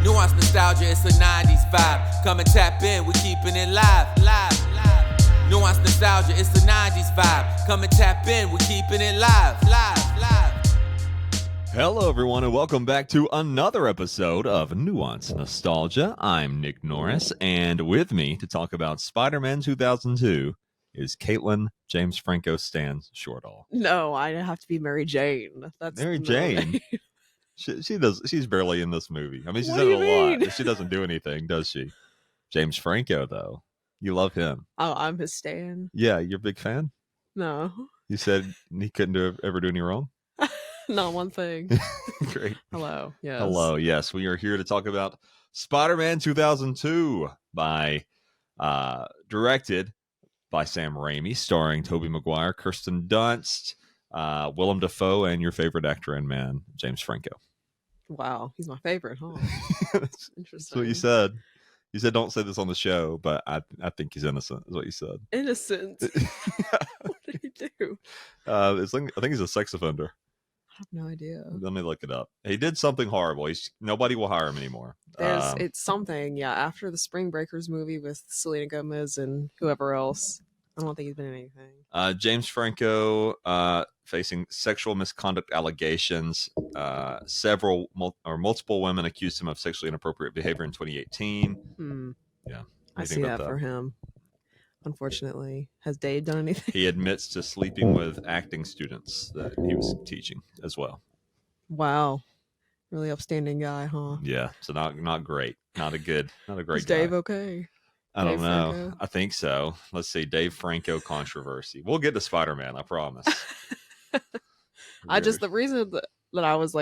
Nuance nostalgia, it's a 90s vibe. Come and tap in, we keeping it live. Nuance nostalgia, it's a 90s vibe. Come and tap in, we keeping it live. Hello, everyone, and welcome back to another episode of Nuance Nostalgia. I'm Nick Norris, and with me to talk about Spider-Man 2002 is Caitlin James Franco Stan Shortall. No, I have to be Mary Jane. That's Mary Jane? She's barely in this movie. I mean, she's What in do it you a lot, mean? but she doesn't do anything, does she? James Franco, though. You love him. Oh, I'm his stan. Yeah, you're a big fan? No, You said he couldn't ever do any wrong? not one thing. Great. Hello. Yes. Hello. Yes, we are here to talk about Spider-Man 2002 directed by Sam Raimi, starring Tobey Maguire, Kirsten Dunst, Willem Dafoe, and your favorite actor and man, James Franco. Wow, he's my favorite, huh? That's Interesting. what you said. You said don't say this on the show, but I think he's innocent, is what you said. Innocent. What did he do? I think he's a sex offender. I have no idea. Let me look it up. He did something horrible. Nobody will hire him anymore. It's something, yeah. After the Spring Breakers movie with Selena Gomez and whoever else, I don't think he's been in anything. James Franco facing sexual misconduct allegations. Multiple women accused him of sexually inappropriate behavior in 2018. Yeah, I see that for him. Unfortunately, has Dave done anything? He admits to sleeping with acting students that he was teaching as well. Wow, really upstanding guy, huh? Yeah, so not great. Not a great Is guy. Dave okay? I don't Dave know. Franco? I think so. Let's see. Dave Franco controversy. We'll get to Spider-Man, I promise. The reason that I was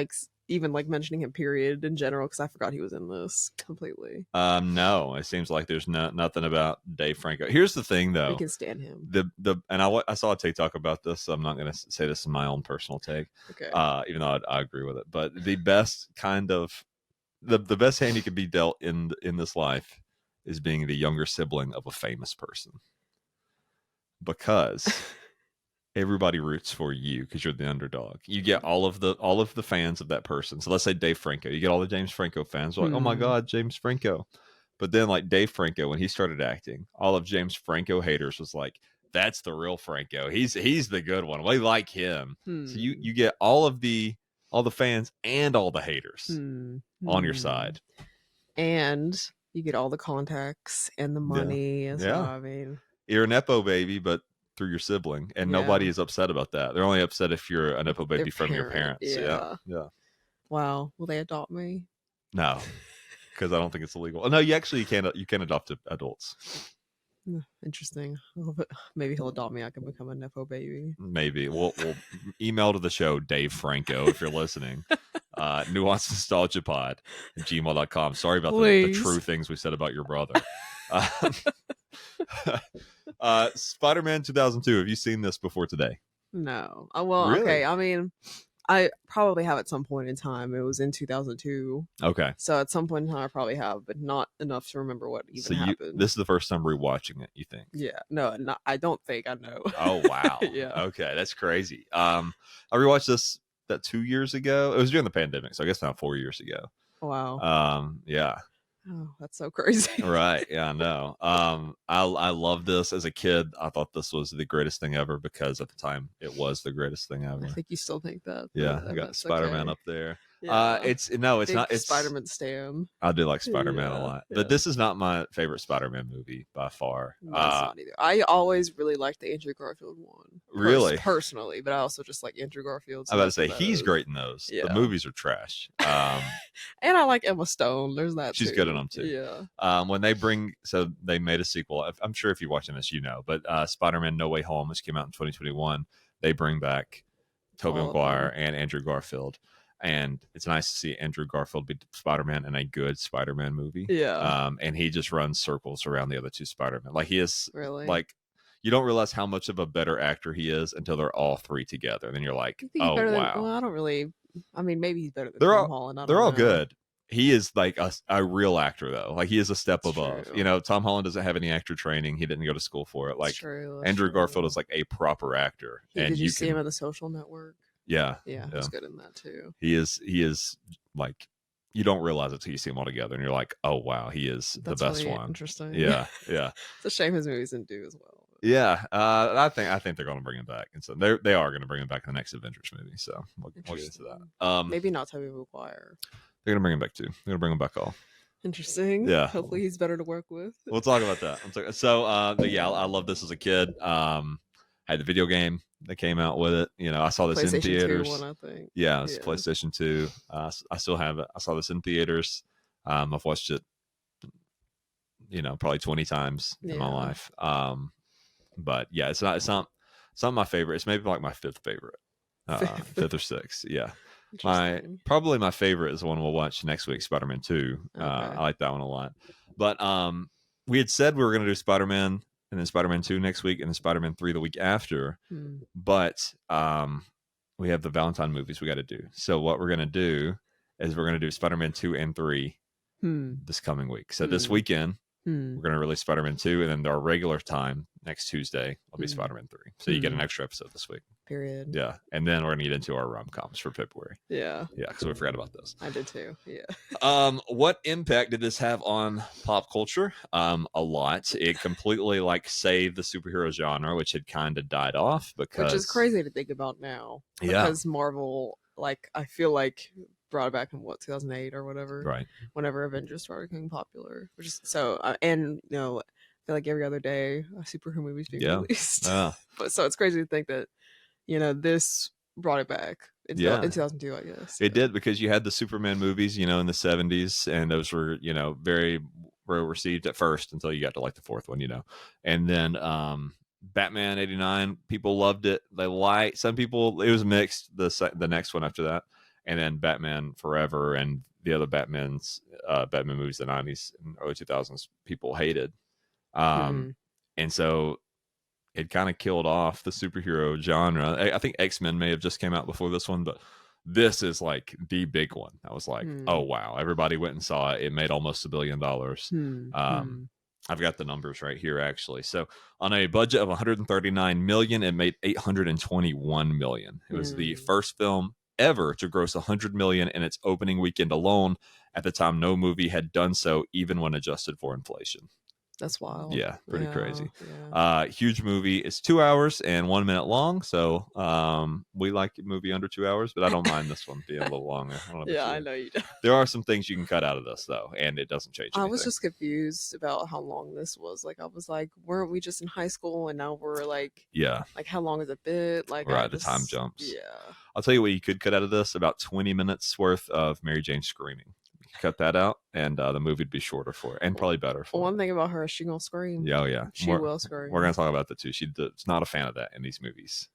even mentioning him period in general, because I forgot he was in this completely. No, it seems like there's nothing about Dave Franco. Here's the thing, though. We can stand him. I saw a TikTok about this, so I'm not going to say this in my own personal take. Okay. Even though I agree with it, but the best the best hand you could be dealt in this life is being the younger sibling of a famous person, because everybody roots for you because you're the underdog. You get all of the fans of that person. So let's say Dave Franco. You get all the James Franco fans. They're like, oh my God, James Franco. But then like Dave Franco, when he started acting, all of James Franco haters was like, that's the real Franco. He's the good one. We like him. So you get all the fans and all the haters on your side. And you get all the contacts and the money. Yeah. So, I mean, you're a Nepo baby, but through your sibling, and nobody is upset about that. They're only upset if you're a Nepo baby from your parents. Yeah. Wow. Will they adopt me? No, because I don't think it's illegal. Oh, no, you can adopt adults. Interesting. Maybe he'll adopt me. I can become a Nepo baby. Maybe. We'll email to the show, Dave Franco, if you're listening. Nuance Nostalgia Pod at gmail.com. Sorry about the true things we said about your brother. Spider-Man 2002. Have you seen this before today? No. Well, really? Okay. I mean, I probably have at some point in time. It was in 2002. Okay. So at some point in time, I probably have, but not enough to remember what even happened. This is the first time rewatching it, you think? Yeah. No, I don't think I know. Oh, wow. Yeah. Okay. That's crazy. I rewatched this 2 years ago. It was during the pandemic, so I guess now 4 years ago. Wow. Yeah. Oh, that's so crazy. Right. Yeah, I know. I love this. As a kid, I thought this was the greatest thing ever because at the time it was the greatest thing ever. I think you still think that. Yeah, I got Spider-Man up there. Yeah. It's not. It's Spider-Man stan. I do like Spider-Man a lot, but this is not my favorite Spider-Man movie by far. That's not either. I always really liked the Andrew Garfield one. Really, personally, but I also just like Andrew Garfield. I was about to say he's great in those. Yeah. The movies are trash. And I like Emma Stone. There's that. She's good in them too. Yeah. When they made a sequel. I'm sure if you're watching this, you know. But Spider-Man: No Way Home, which came out in 2021, they bring back Tobey Maguire and Andrew Garfield. And it's nice to see Andrew Garfield be Spider-Man in a good Spider-Man movie. Yeah. And he just runs circles around the other two Spider-Man. Like he is really like, you don't realize how much of a better actor he is until they're all three together. And then you're like, oh, wow. I don't really, I mean, maybe he's better than Tom Holland. They're all good. He is like a real actor, though. Like he is a step That's above. true. You know, Tom Holland doesn't have any actor training. He didn't go to school for it. Like Andrew Garfield is like a proper actor. Did you see him at The Social Network? Yeah. Yeah, he's good in that too. He is like, you don't realize it till you see them all together, and you're like, oh wow, he is That's the best really one. interesting. Yeah, yeah, It's a shame his movies didn't do as well. yeah. I think they're going to bring him back, and so they are going to bring him back in the next Avengers movie. So we'll get into that. Maybe not Tobey Maguire. They're going to bring him back too. They're going to bring him back all. Interesting. Yeah. Hopefully he's better to work with. We'll talk about that. So, but yeah, I love this as a kid. Had the video game that came out with it. You know, I saw this in PlayStation 2 theaters. one, I think. Yeah, it's PlayStation 2. I still have it. I saw this in theaters. I've watched it, you know, probably 20 times in my life. But yeah, it's not my favorite. It's maybe like my fifth favorite. Fifth or sixth. Yeah. Probably my favorite is the one we'll watch next week, Spider-Man 2. Okay. I like that one a lot. But we had said we were going to do Spider-Man and then Spider-Man 2 next week and then Spider-Man 3 the week after. But we have the Valentine movies we got to do. So what we're going to do is we're going to do Spider-Man 2 and 3 this coming week. So this weekend, we're going to release Spider-Man 2, and then our regular time next Tuesday will be Spider-Man 3. So you get an extra episode this week. Period. Yeah. And then we're going to get into our rom-coms for February. Yeah. Yeah, because we forgot about this. I did too. Yeah. What impact did this have on pop culture? A lot. It completely like saved the superhero genre, which had kind of died off because... Which is crazy to think about now. Because Marvel, like, I feel like brought it back in 2008 or whatever, right? Whenever Avengers started becoming popular, which is so, and you know, I feel like every other day a superhero movie is being released. But so it's crazy to think that, you know, this brought it back in 2002, I guess. It did, because you had the Superman movies, you know, in the 70s, and those were, you know, very well received at first until you got to like the fourth one, you know, and then Batman 89, people loved it. Some people, it was mixed. The next one after that. And then Batman Forever and the other Batman movies, the 90s and early 2000s, people hated. And so it kind of killed off the superhero genre. I think X-Men may have just came out before this one, but this is like the big one. I was like, oh, wow. Everybody went and saw it. It made almost $1 billion. I've got the numbers right here, actually. So on a budget of $139 million, it made $821 million. It was the first film ever to gross $100 million in its opening weekend alone. At the time, no movie had done so, even when adjusted for inflation. That's wild. Yeah, pretty crazy. Yeah. Huge movie. It's 2 hours and 1 minute long. So we like a movie under 2 hours, but I don't mind this one being a little longer. I know you do. There are some things you can cut out of this, though, and it doesn't change anything. I was just confused about how long this was. Like, I was like, weren't we just in high school and now we're like, like, how long is it bit? Like, the time jumps. Yeah. I'll tell you what you could cut out of this: about 20 minutes worth of Mary Jane screaming. Cut that out, and the movie would be shorter for it, and probably better for one thing about her is she gonna scream. Yeah. She will scream. We're gonna talk about that too. She's not a fan of that in these movies.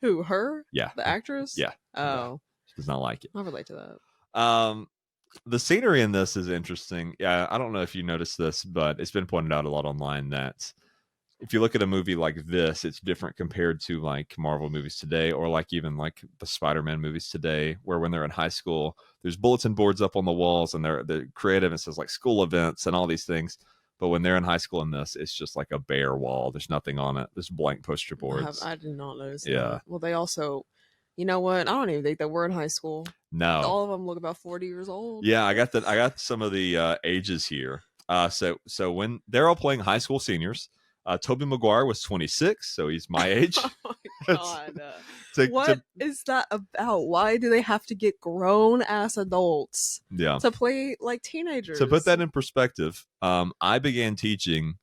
Who, her? Yeah. The actress? Yeah. Oh. She does not like it. I'll relate to that. The scenery in this is interesting. Yeah, I don't know if you noticed this, but it's been pointed out a lot online that if you look at a movie like this, it's different compared to like Marvel movies today, or like even like the Spider-Man movies today, where when they're in high school, there's bulletin boards up on the walls and they're creative. It says like school events and all these things. But when they're in high school in this, it's just like a bare wall. There's nothing on it. There's blank poster boards. I did not notice Yeah. that. Well, they also, you know what? I don't even think that we're in high school. No. All of them look about 40 years old. Yeah, I got some of the ages here. So when they're all playing high school seniors, Tobey Maguire was 26, so he's my age. Oh my god. What is that about? Why do they have to get grown ass adults to play like teenagers? To put that in perspective, I began teaching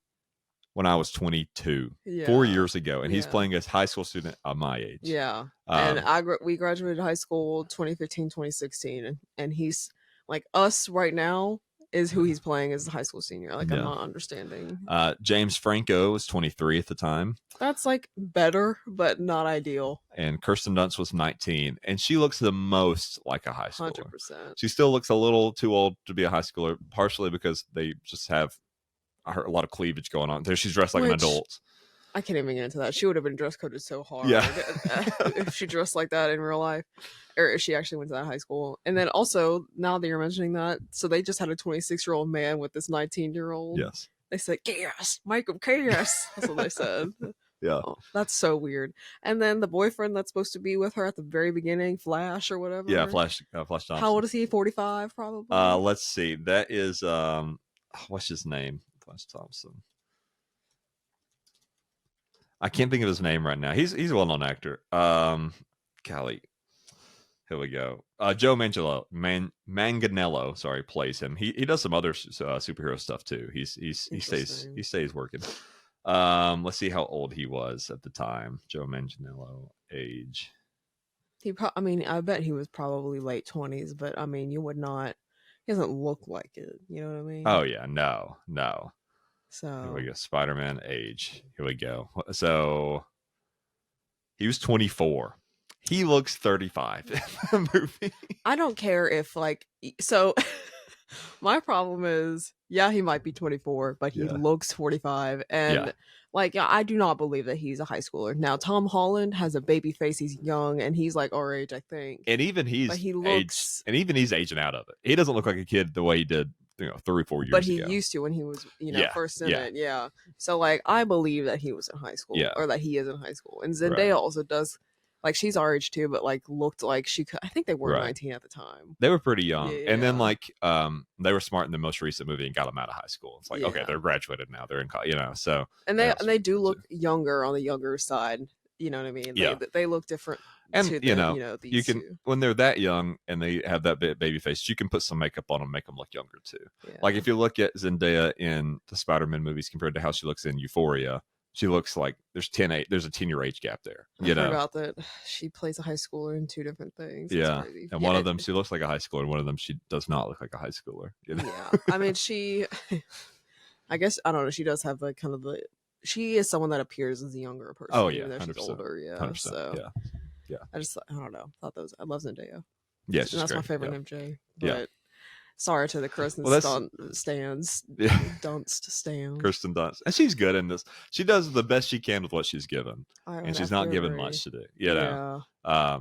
when I was 22, 4 years ago, and he's playing a high school student of my age. Yeah. And we graduated high school 2015, 2016, and he's like us right now. Is who he's playing as a high school senior. Like, I'm not understanding. James Franco was 23 at the time. That's like better, but not ideal. And Kirsten Dunst was 19. And she looks the most like a high schooler. 100%. She still looks a little too old to be a high schooler, partially because they just have a lot of cleavage going on. There, she's dressed like an adult. I can't even get into that. She would have been dress coded so hard if she dressed like that in real life, or if she actually went to that high school. And then also, now that you're mentioning that, so they just had a 26-year-old man with this 19-year-old. Yes. They said, chaos, Michael, chaos. That's what they said. Yeah. Oh, that's so weird. And then the boyfriend that's supposed to be with her at the very beginning, Flash or whatever. Yeah, Flash Thompson. How old is he? 45, probably. Let's see. That is what's his name? Flash Thompson. I can't think of his name right now. He's a well-known actor. Golly. Here we go. Joe Manganiello, sorry, plays him. He does some other superhero stuff too. He stays working. Let's see how old he was at the time. Joe Manganiello, age. I mean, I bet he was probably late 20s, but I mean, you would not. He doesn't look like it. You know what I mean? Oh yeah, no. So here we go. Spider-Man age. Here we go. So he was 24. He looks 35 in the movie. I don't care if so. My problem is, yeah, he might be 24, but he looks 45, and I do not believe that he's a high schooler. Now, Tom Holland has a baby face; he's young, and he's like our age, I think. And even he's aging out of it. He doesn't look like a kid the way he did, 3 or 4 years ago. But he used to when he was, first in it. Yeah. So I believe that he was in high school, or that he is in high school, and Zendaya also does. Like, she's our age too, but looked like she could. I think they were 19 at the time. They were pretty young, and then they were smart in the most recent movie and got them out of high school. It's like, okay, they're graduated now, they're in college, So and they do look younger on the younger side. You know what I mean? Yeah, they look different. And to you can when they're that young and they have that baby face, you can put some makeup on them, make them look younger too. Yeah. Like if you look at Zendaya in the Spider-Man movies compared to how she looks in Euphoria. She looks like there's a 10-year age gap there. I forgot that she plays a high schooler in 2 different things. Yeah, and one of them she looks like a high schooler, and one of them she does not look like a high schooler. Yeah, I mean I guess I don't know. She does have kind of she is someone that appears as a younger person. Oh yeah, even though she's older. Yeah, 100%, so yeah. I don't know. I love Zendaya. Yeah, that's my favorite MJ. But sorry to the Kristen stands. Yeah. Dunst stands. Kirsten Dunst. And she's good in this. She does the best she can with what she's given. And she's not given much to do. Yeah. I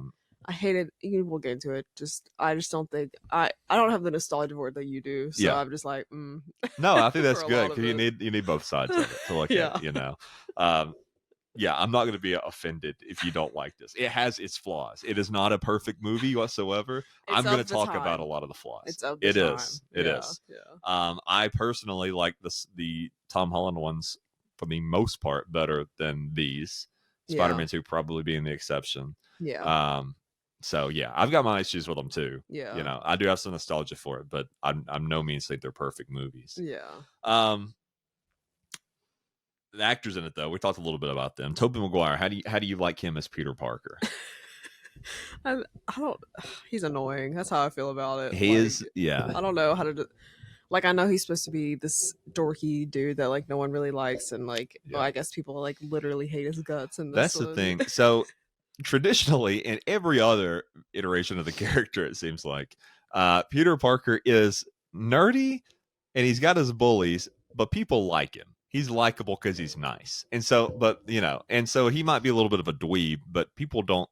hated we'll get into it. I just don't think I don't have the nostalgia for it that you do. So I'm just like, No, I think that's good because you need both sides of it to look at, Yeah, I'm not going to be offended if you don't like this. It has its flaws. It is not a perfect movie whatsoever. I'm going to talk about a lot of the flaws. It is. Yeah. I personally like the Tom Holland ones for the most part better than these. Spider-Man 2 probably being the exception. Yeah. So yeah, I've got my issues with them too. Yeah. I do have some nostalgia for it, but I'm no means think they're perfect movies. Yeah. The actors in it though, we talked a little bit about them. Tobey Maguire, how do you like him as Peter Parker? I don't. He's annoying. That's how I feel about it. He is. Yeah. I don't know how to. I know he's supposed to be this dorky dude that no one really likes, and well, I guess people literally hate his guts. And that's the thing. So traditionally, in every other iteration of the character, it seems like Peter Parker is nerdy, and he's got his bullies, but people like him. He's likable because he's nice. And so, and so he might be a little bit of a dweeb, but people don't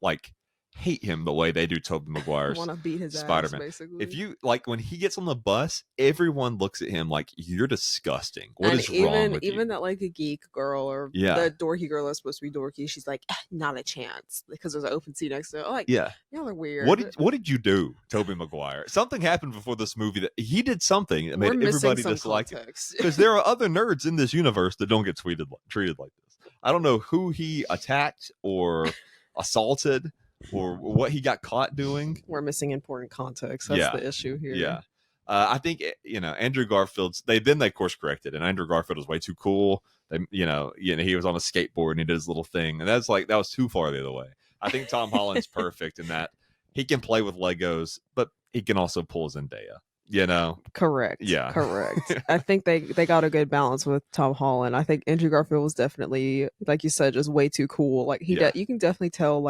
hate him the way they do Tobey Maguire's want to beat his Spider-Man. Ass, basically. If you when he gets on the bus, everyone looks at him like you're disgusting. What is wrong with you? Even that the geek girl or the dorky girl that's supposed to be dorky, she's like, not a chance because there's an open seat next to her. Y'all are weird. What did you do, Tobey Maguire? Something happened before this movie that he did something that made everybody dislike him. Because there are other nerds in this universe that don't get treated like this. I don't know who he attacked or assaulted. Or what he got caught doing. We're missing important context. That's the issue here. Yeah. I think, Andrew Garfield's, they course corrected, and Andrew Garfield was way too cool. He was on a skateboard and he did his little thing. And that was too far the other way. I think Tom Holland's perfect in that he can play with Legos, but he can also pull Zendaya. Correct. Yeah. Correct. I think they got a good balance with Tom Holland. I think Andrew Garfield was definitely, like you said, just way too cool. You can definitely tell,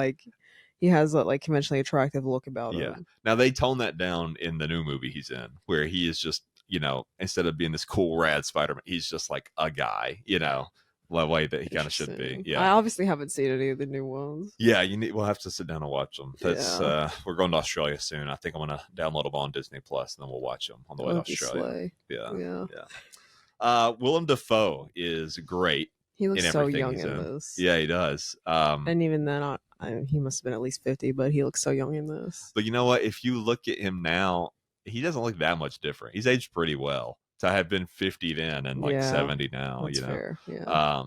he has a conventionally attractive look about him. Now they tone that down in the new movie he's in, where he is just, instead of being this cool rad Spider-Man, he's just like a guy, the way that he kind of should be. Yeah. I obviously haven't seen any of the new ones. Yeah, we'll have to sit down and watch them. That's we're going to Australia soon. I think I'm going to download them on Disney Plus, and then we'll watch them on the way to Australia. Yeah. Willem Dafoe is great He looks in so everything young he's in in. this. Yeah, he does. And even then, he must have been at least 50, but he looks so young in this. But you know what? If you look at him now, he doesn't look that much different. He's aged pretty well to have been 50 then and like 70 now. That's you know, fair. Yeah.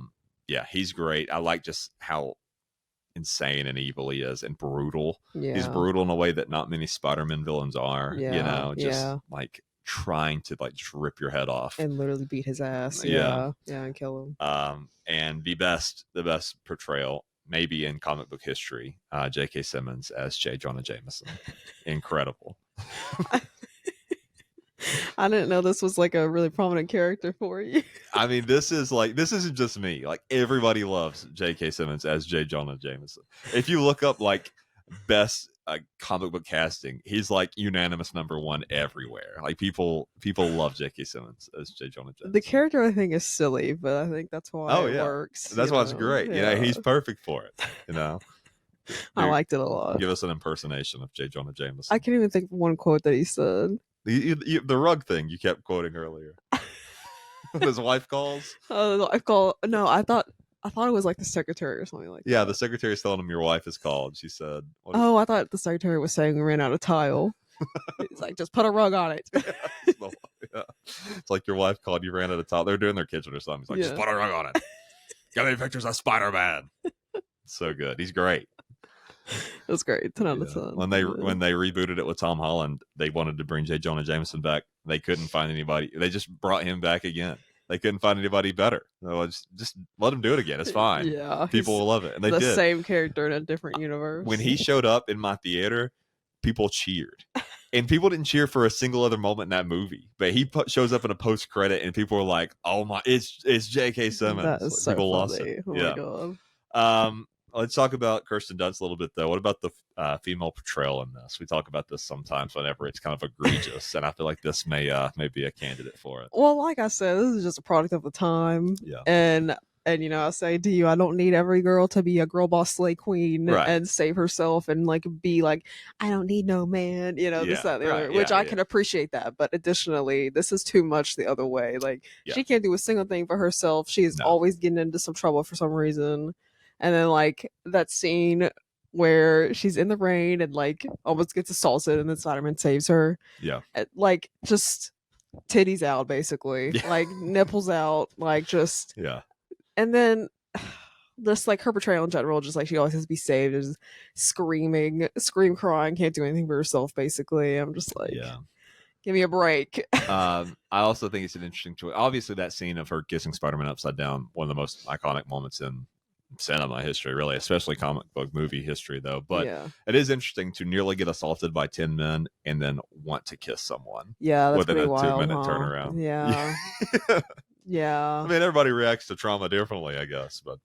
Yeah, he's great. I like just how insane and evil he is and brutal. Yeah. He's brutal in a way that not many Spider-Man villains are. Yeah. You know, just like trying to like just rip your head off and literally beat his ass. Yeah. And kill him. And the best portrayal maybe in comic book history, J.K. Simmons as J. Jonah Jameson. Incredible. I didn't know this was like a really prominent character for you. I mean, this isn't just me. Like everybody loves J.K. Simmons as J. Jonah Jameson. If you look up like best comic book casting, he's like unanimous number one everywhere. Like people love J.K. Simmons as J. Jonah Jameson. The character I think is silly, but I think that's why it works. That's why it's great. Yeah. He's perfect for it. You know, I liked it a lot. Give us an impersonation of J. Jonah Jameson. I can't even think of one quote that he said. The rug thing you kept quoting earlier. His wife calls. No, I thought it was like the secretary or something like that. Yeah, the secretary's telling him your wife is called. She said, I thought the secretary was saying we ran out of tile. It's like, just put a rug on it. Yeah. It's like your wife called, you ran out of tile. They're doing their kitchen or something. He's like, just put a rug on it. Got any pictures of Spider-Man? So good. He's great. It was great. 10 out of 10. When they rebooted it with Tom Holland, they wanted to bring J. Jonah Jameson back. They couldn't find anybody. They just brought him back again. They couldn't find anybody better. So just let him do it again. It's fine. Yeah, people will love it. And they the did. Same character in a different universe. When he showed up in my theater, people cheered. And people didn't cheer for a single other moment in that movie. But he shows up in a post credit, and people were like, "Oh my, it's J.K. Simmons." That is so people funny. lost it. Oh yeah. my god. Let's talk about Kirsten Dunst a little bit, though. What about the female portrayal in this? We talk about this sometimes whenever it's kind of egregious, and I feel like this may be a candidate for it. Well, like I said, this is just a product of the time. Yeah. And you know, I say to you, I don't need every girl to be a girl boss slay queen and save herself and like be like, I don't need no man, you know, this, that, and the other, which I can appreciate that. But additionally, this is too much the other way. Like, she can't do a single thing for herself. She is always getting into some trouble for some reason. And then like that scene where she's in the rain and like almost gets assaulted and then Spider-Man saves her. Yeah. Like just titties out basically. Like nipples out, like just and then just like her portrayal in general, just like she always has to be saved, is screaming, crying, can't do anything for herself basically. I'm just like, give me a break. I also think it's an interesting choice. Obviously that scene of her kissing Spider-Man upside down, one of the most iconic moments in cinema history, really, especially comic book movie history, though. But it is interesting to nearly get assaulted by 10 men and then want to kiss someone. Yeah, that's within pretty a wild, 2-minute turnaround. Yeah. Yeah. I mean, everybody reacts to trauma differently, I guess, but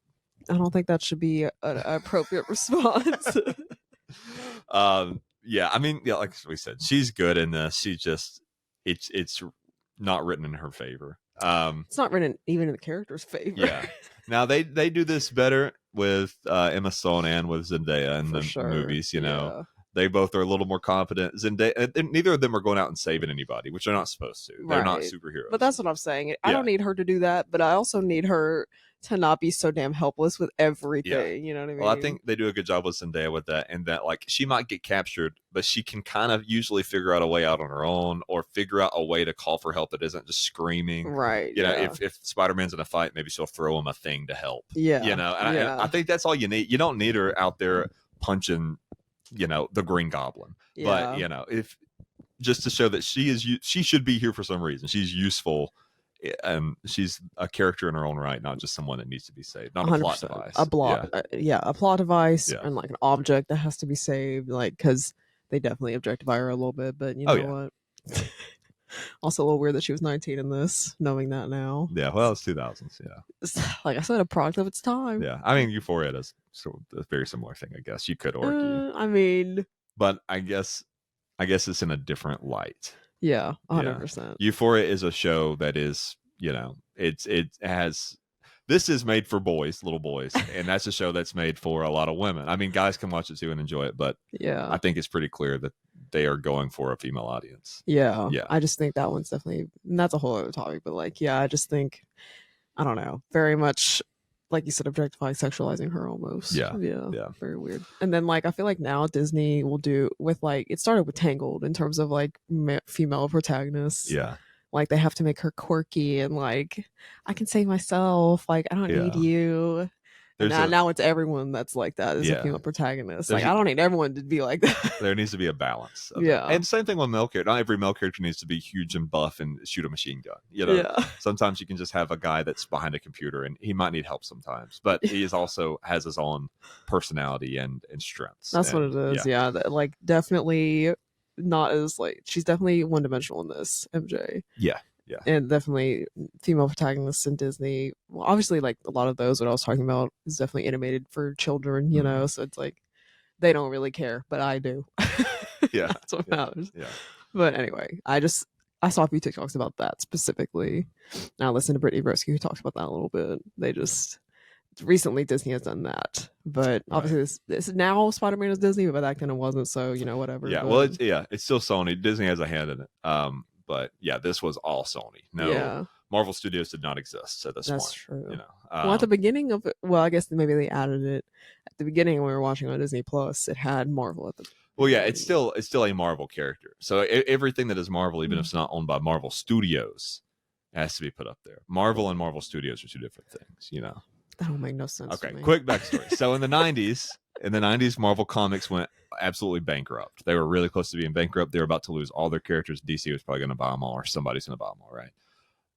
I don't think that should be an appropriate response. Yeah, I mean, like we said, she's good in this. She just it's not written in her favor. It's not written even in the character's favor. Yeah. Now they do this better with Emma Stone and with Zendaya in the movies. You know, they both are a little more confident. Zendaya, neither of them are going out and saving anybody, which they're not supposed to. They're not superheroes. But that's what I'm saying. I don't need her to do that, but I also need her to not be so damn helpless with everything. You know what I mean? Well, I think they do a good job with Zendaya with that, and that like she might get captured, but she can kind of usually figure out a way out on her own, or figure out a way to call for help that isn't just screaming. Right. You know, if Spider-Man's in a fight, maybe she'll throw him a thing to help. Yeah. You know, and I think that's all you need. You don't need her out there punching, you know, the Green Goblin. Yeah. But you know, if just to show that she should be here for some reason. She's useful. And she's a character in her own right, not just someone that needs to be saved. Not a plot device. A plot device and like an object that has to be saved. Like, because they definitely objectify her a little bit, but you know what? Also a little weird that she was 19 in this, knowing that now. Yeah, well, it's 2000s. Yeah, it's, like I said, a product of its time. Yeah, I mean, Euphoria is a very similar thing. I guess you could argue. I mean, but I guess it's in a different light. Yeah, 100%. Euphoria is a show that is, you know, it has, this is made for little boys, and that's a show that's made for a lot of women. I mean, guys can watch it too and enjoy it, but I think it's pretty clear that they are going for a female audience. Yeah. I just think that one's definitely, and that's a whole other topic, but like, I just think, I don't know, very much like you said, objectifying, sexualizing her almost. Yeah. Very weird. And then like I feel like now Disney will do with like it started with Tangled in terms of like female protagonists. Yeah. Like they have to make her quirky and like I can save myself. Like I don't need you. Now it's everyone that's like that is a female protagonist. Like I don't need everyone to be like that. There needs to be a balance. Yeah. And same thing with male character. Not every male character needs to be huge and buff and shoot a machine gun. You know, sometimes you can just have a guy that's behind a computer and he might need help sometimes, but he is also has his own personality and strengths. That's what it is. Yeah. Like definitely not as like she's definitely one dimensional in this MJ. Yeah. And definitely female protagonists in Disney. Well, obviously, like a lot of those, what I was talking about is definitely animated for children, you know, so it's like they don't really care, but I do. Yeah. That's what matters. Yeah. But anyway, I saw a few TikToks about that specifically. And I listened to Brittany Broski who talks about that a little bit. They just recently Disney has done that, but obviously this now Spider-Man is Disney, but back then it wasn't. So you know, whatever. Yeah. But, well, it's still Sony. Disney has a hand in it. But yeah, this was all Sony. No, Marvel Studios did not exist at this point. That's true. You know, well, at the beginning of it, well, I guess maybe they added it at the beginning when we were watching on Disney Plus. It had Marvel at the. Well, yeah, it's still a Marvel character. So everything that is Marvel, even if it's not owned by Marvel Studios, has to be put up there. Marvel and Marvel Studios are two different things. You know, that don't make no sense. Okay, to me. Quick backstory. So in the '90s, Marvel Comics went absolutely bankrupt. They were really close to being bankrupt. They were about to lose all their characters. DC was probably going to buy them all, or somebody's going to buy them all, right?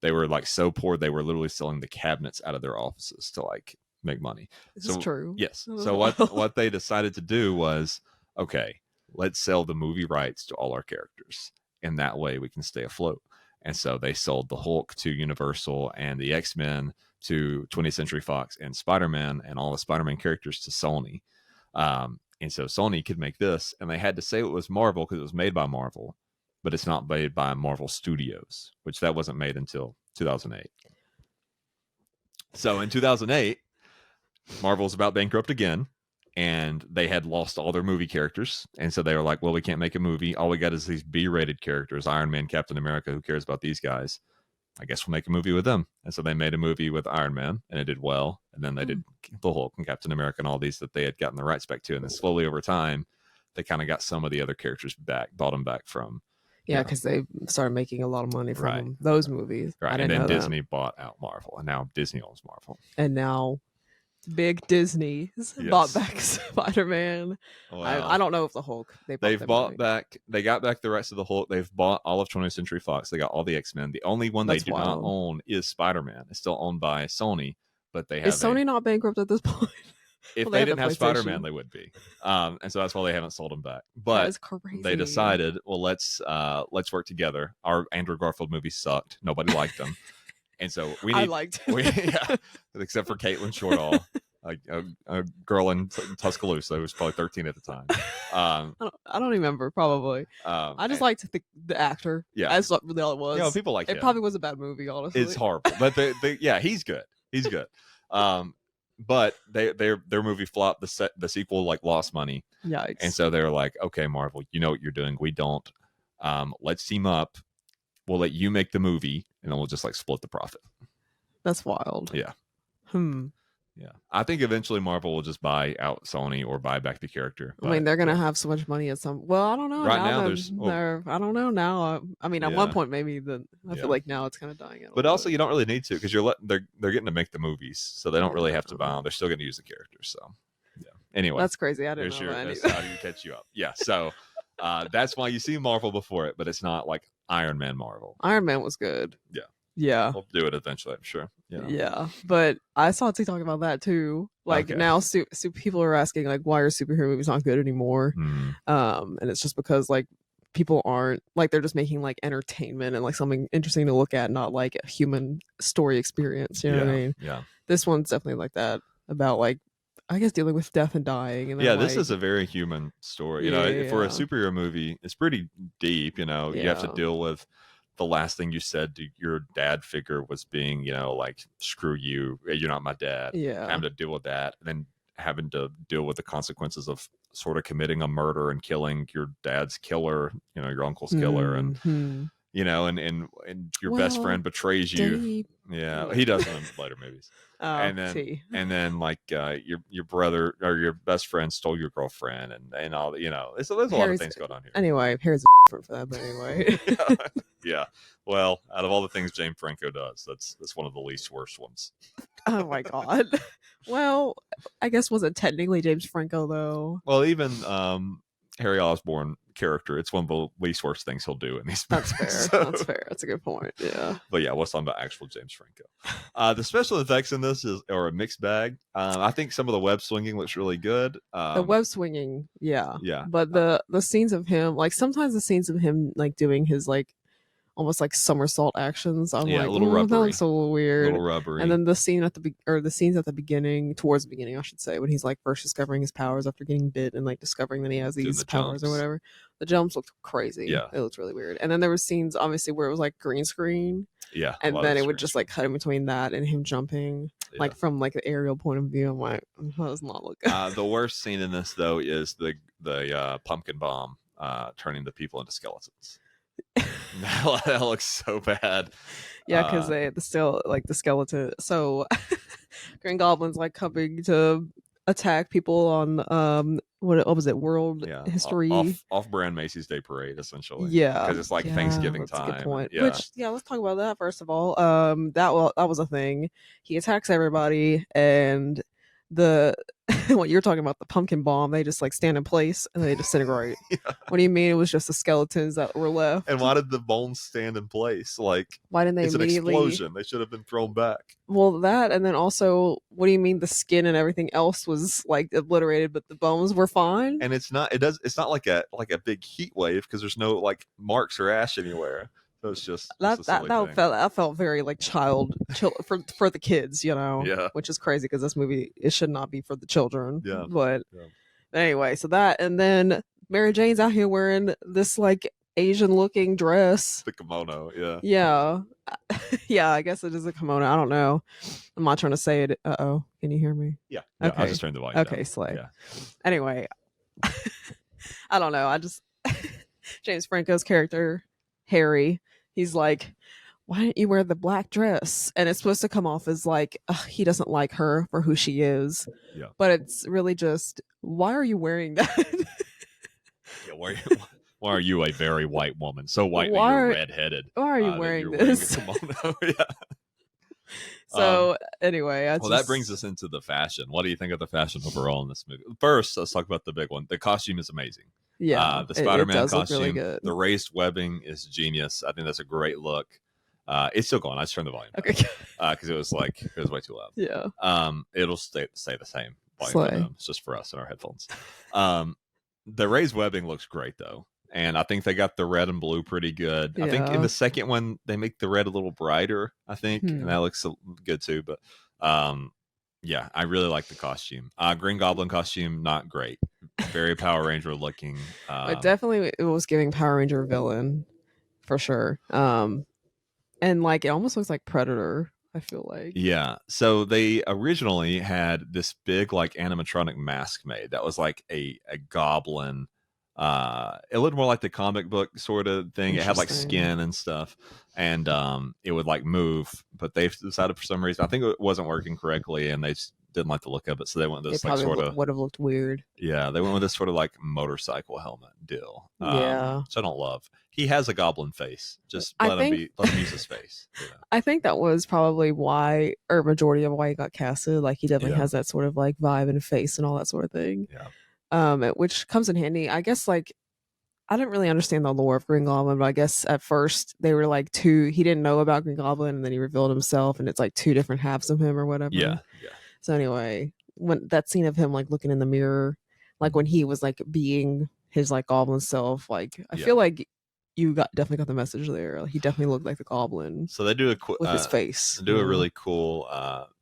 They were like so poor they were literally selling the cabinets out of their offices to like make money. This is true. Yes. So what they decided to do was, okay, let's sell the movie rights to all our characters, and that way we can stay afloat. And so they sold the Hulk to Universal and the X-Men to 20th Century Fox and Spider-Man and all the Spider-Man characters to Sony. And so Sony could make this, and they had to say it was Marvel because it was made by Marvel, but it's not made by Marvel Studios, which that wasn't made until 2008. So in 2008, Marvel's about bankrupt again, and they had lost all their movie characters. And so they were like, well, we can't make a movie. All we got is these B-rated characters, Iron Man, Captain America. Who cares about these guys? I guess we'll make a movie with them. And so they made a movie with Iron Man, and it did well. And then they did the Hulk and Captain America and all these that they had gotten the rights back to. And then slowly over time, they kind of got some of the other characters back, bought them back from. Yeah, because they started making a lot of money from those movies. Right. And then Disney bought out Marvel, and now Disney owns Marvel. And now big Disney bought back Spider-Man. Wow. I don't know if the Hulk they've bought back. They got back the rest of the Hulk. They've bought all of 20th Century Fox. They got all the X-Men. The only one they do not own is Spider-Man. It's still owned by Sony, but they have. Is Sony not bankrupt at this point? If they didn't have Spider-Man, they would be. And so that's why they haven't sold them back. But they decided, well, let's work together. Our Andrew Garfield movie sucked. Nobody liked them. And so I liked except for Caitlin Shortall, like a girl in Tuscaloosa who was probably 13 at the time. I don't remember, probably. I just liked the actor. Yeah. That's really all it was. Yeah, people like it. Probably was a bad movie, honestly. It's horrible. But he's good. He's good. But their movie flopped. The sequel like lost money. Yikes. And so they were like, okay, Marvel, you know what you're doing. We don't. Let's team up. We'll let you make the movie, and then we'll just like split the profit. That's wild. Yeah. Yeah. I think eventually Marvel will just buy out Sony or buy back the character. I mean, they're gonna have so much money at some. Well, I don't know. Right now, I don't know now. I mean, at one point maybe. I feel like now it's kind of dying out. But also, you don't really need to because they're getting to make the movies, so they don't really have to buy them. They're still going to use the characters. So, yeah. Anyway, that's crazy. I didn't know that. That's how do you catch you up? Yeah. So, that's why you see Marvel before it, but it's not like Iron Man Marvel. Iron Man was good. Yeah. Yeah. We'll do it eventually, I'm sure. Yeah. But I saw TikTok about that too. Like now people are asking like, why are superhero movies not good anymore? And it's just because like people aren't like, they're just making like entertainment and like something interesting to look at, not like a human story experience. You know what I mean? Yeah. This one's definitely like that, about like, I guess dealing with death and dying. And then, this is a very human story. You know, for a superhero movie, it's pretty deep. You know, you have to deal with the last thing you said to your dad figure was being, you know, like, screw you, you're not my dad. Yeah. Having to deal with that, and then having to deal with the consequences of sort of committing a murder and killing your dad's killer, you know, your uncle's killer. And, you know, and your best friend betrays you. Yeah, he does in later movies. And then like your brother or your best friend stole your girlfriend and all, you know. So there's a lot of things going on here. Anyway, here's for that, but anyway. Yeah. Well, out of all the things James Franco does, that's one of the least worst ones. Oh my god. Well, I guess was it technically James Franco though? Well, even Harry Osborn character, it's one of the least worst things he'll do in these movies. That's fair. That's fair. That's a good point. Yeah. But yeah, what's on about actual James Franco? The special effects in this are a mixed bag. I think some of the web swinging looks really good. The web swinging, yeah. Yeah. But the scenes of him, like sometimes the scenes of him like doing his like almost like somersault actions. I'm like, a little rubbery. That looks a little weird. A little rubbery. And then the scene at the scenes at the beginning, towards the beginning, I should say, when he's like first discovering his powers after getting bit and like discovering that he has these powers or whatever. The jumps looked crazy. Yeah. It looked really weird. And then there were scenes obviously where it was like green screen. Yeah. And then it would just like cut in between that and him jumping. Yeah. Like from like the aerial point of view. I'm like, that does not look good. The worst scene in this though is the pumpkin bomb turning the people into skeletons. That looks so bad. Yeah, because the skeleton. So Green Goblin's like coming to attack people on what was it, World History off-brand Macy's Day Parade, essentially. Yeah, because it's like Thanksgiving time. A good point. Yeah. Which let's talk about that first of all. That was a thing. He attacks everybody, and what you're talking about, the pumpkin bomb, they just like stand in place and they disintegrate. Yeah. What do you mean it was just the skeletons that were left? And why did the bones stand in place? Like, why didn't they it's immediately... an explosion. They should have been thrown back. Well, that, and then also, what do you mean the skin and everything else was like obliterated, but the bones were fine? And it's not like a big heat wave because there's no like marks or ash anywhere. So it's just that felt very like child for the kids, you know. Yeah. Which is crazy because this movie, it should not be for the children. Yeah. But anyway, so that, and then Mary Jane's out here wearing this like Asian looking dress. The kimono, yeah. Yeah. Yeah, I guess it is a kimono. I don't know. I'm not trying to say it. Uh-oh. Can you hear me? Yeah. Okay. I'll just turn the volume down. Okay, slay. Yeah. Anyway. I don't know. I just James Franco's character, Harry, he's like, why didn't you wear the black dress? And it's supposed to come off as like, he doesn't like her for who she is. Yeah. But it's really just, why are you wearing that? Yeah, why are you a very white woman? So white that you're redheaded. Why are you wearing this? Wearing a kimono? Yeah. So anyway, that brings us into the fashion. What do you think of the fashion overall in this movie? First, let's talk about the big one. The costume is amazing. Yeah, the Spider-Man costume, really good. The raised webbing is genius. I think that's a great look. It's still going. I just turned the volume down. Okay. Because it was way too loud. Yeah. It'll stay the same volume. It's just for us in our headphones. The raised webbing looks great though, and I think they got the red and blue pretty good. Yeah. I think in the second one they make the red a little brighter. I think, and that looks good too. But yeah, I really like the costume. Green Goblin costume, not great. Very Power Ranger looking. It was giving Power Ranger villain for sure. And like it almost looks like Predator, I feel like. Yeah. So they originally had this big like animatronic mask made that was like a goblin. It looked more like the comic book sort of thing. It had like skin and stuff, and it would like move. But they decided for some reason, I think it wasn't working correctly, and they just didn't like the look of it, so they went with this like sort of would have looked weird. Yeah, they went with this sort of like motorcycle helmet deal. Yeah, which I don't love. He has a goblin face. Just let him use his face. You know? I think that was probably why, or majority of why he got casted. Like he definitely has that sort of like vibe and face and all that sort of thing. Yeah. Which comes in handy. I guess like I didn't really understand the lore of Green Goblin, but I guess at first they were like he didn't know about Green Goblin, and then he revealed himself, and it's like two different halves of him or whatever. Yeah. So anyway, when that scene of him like looking in the mirror, like when he was like being his like goblin self, like I feel like you definitely got the message there. Like, he definitely looked like the goblin. So they do with his face. They do a really cool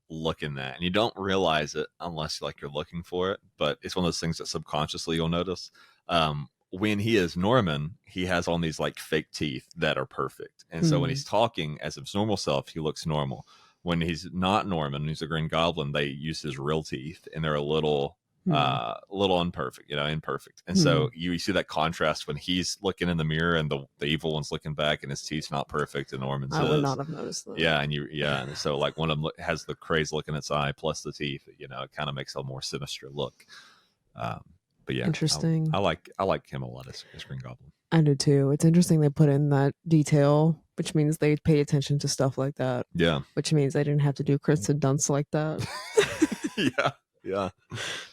look in that, and you don't realize it unless you're looking for it. But it's one of those things that subconsciously you'll notice. When he is Norman, he has on these like fake teeth that are perfect, and so when he's talking as his normal self, he looks normal. When he's not Norman, he's a Green Goblin, they use his real teeth, and they're a little a little imperfect, imperfect. And so you see that contrast when he's looking in the mirror and the evil one's looking back and his teeth's not perfect, and Norman's I would not have noticed that. Yeah, and so like one of them has the crazy look in its eye plus the teeth, it kind of makes a more sinister look. But yeah, interesting. I like him a lot as Green Goblin. I do too. It's interesting they put in that detail, which means they pay attention to stuff like that. Yeah. Which means they didn't have to do Kristen Dunst like that. Yeah.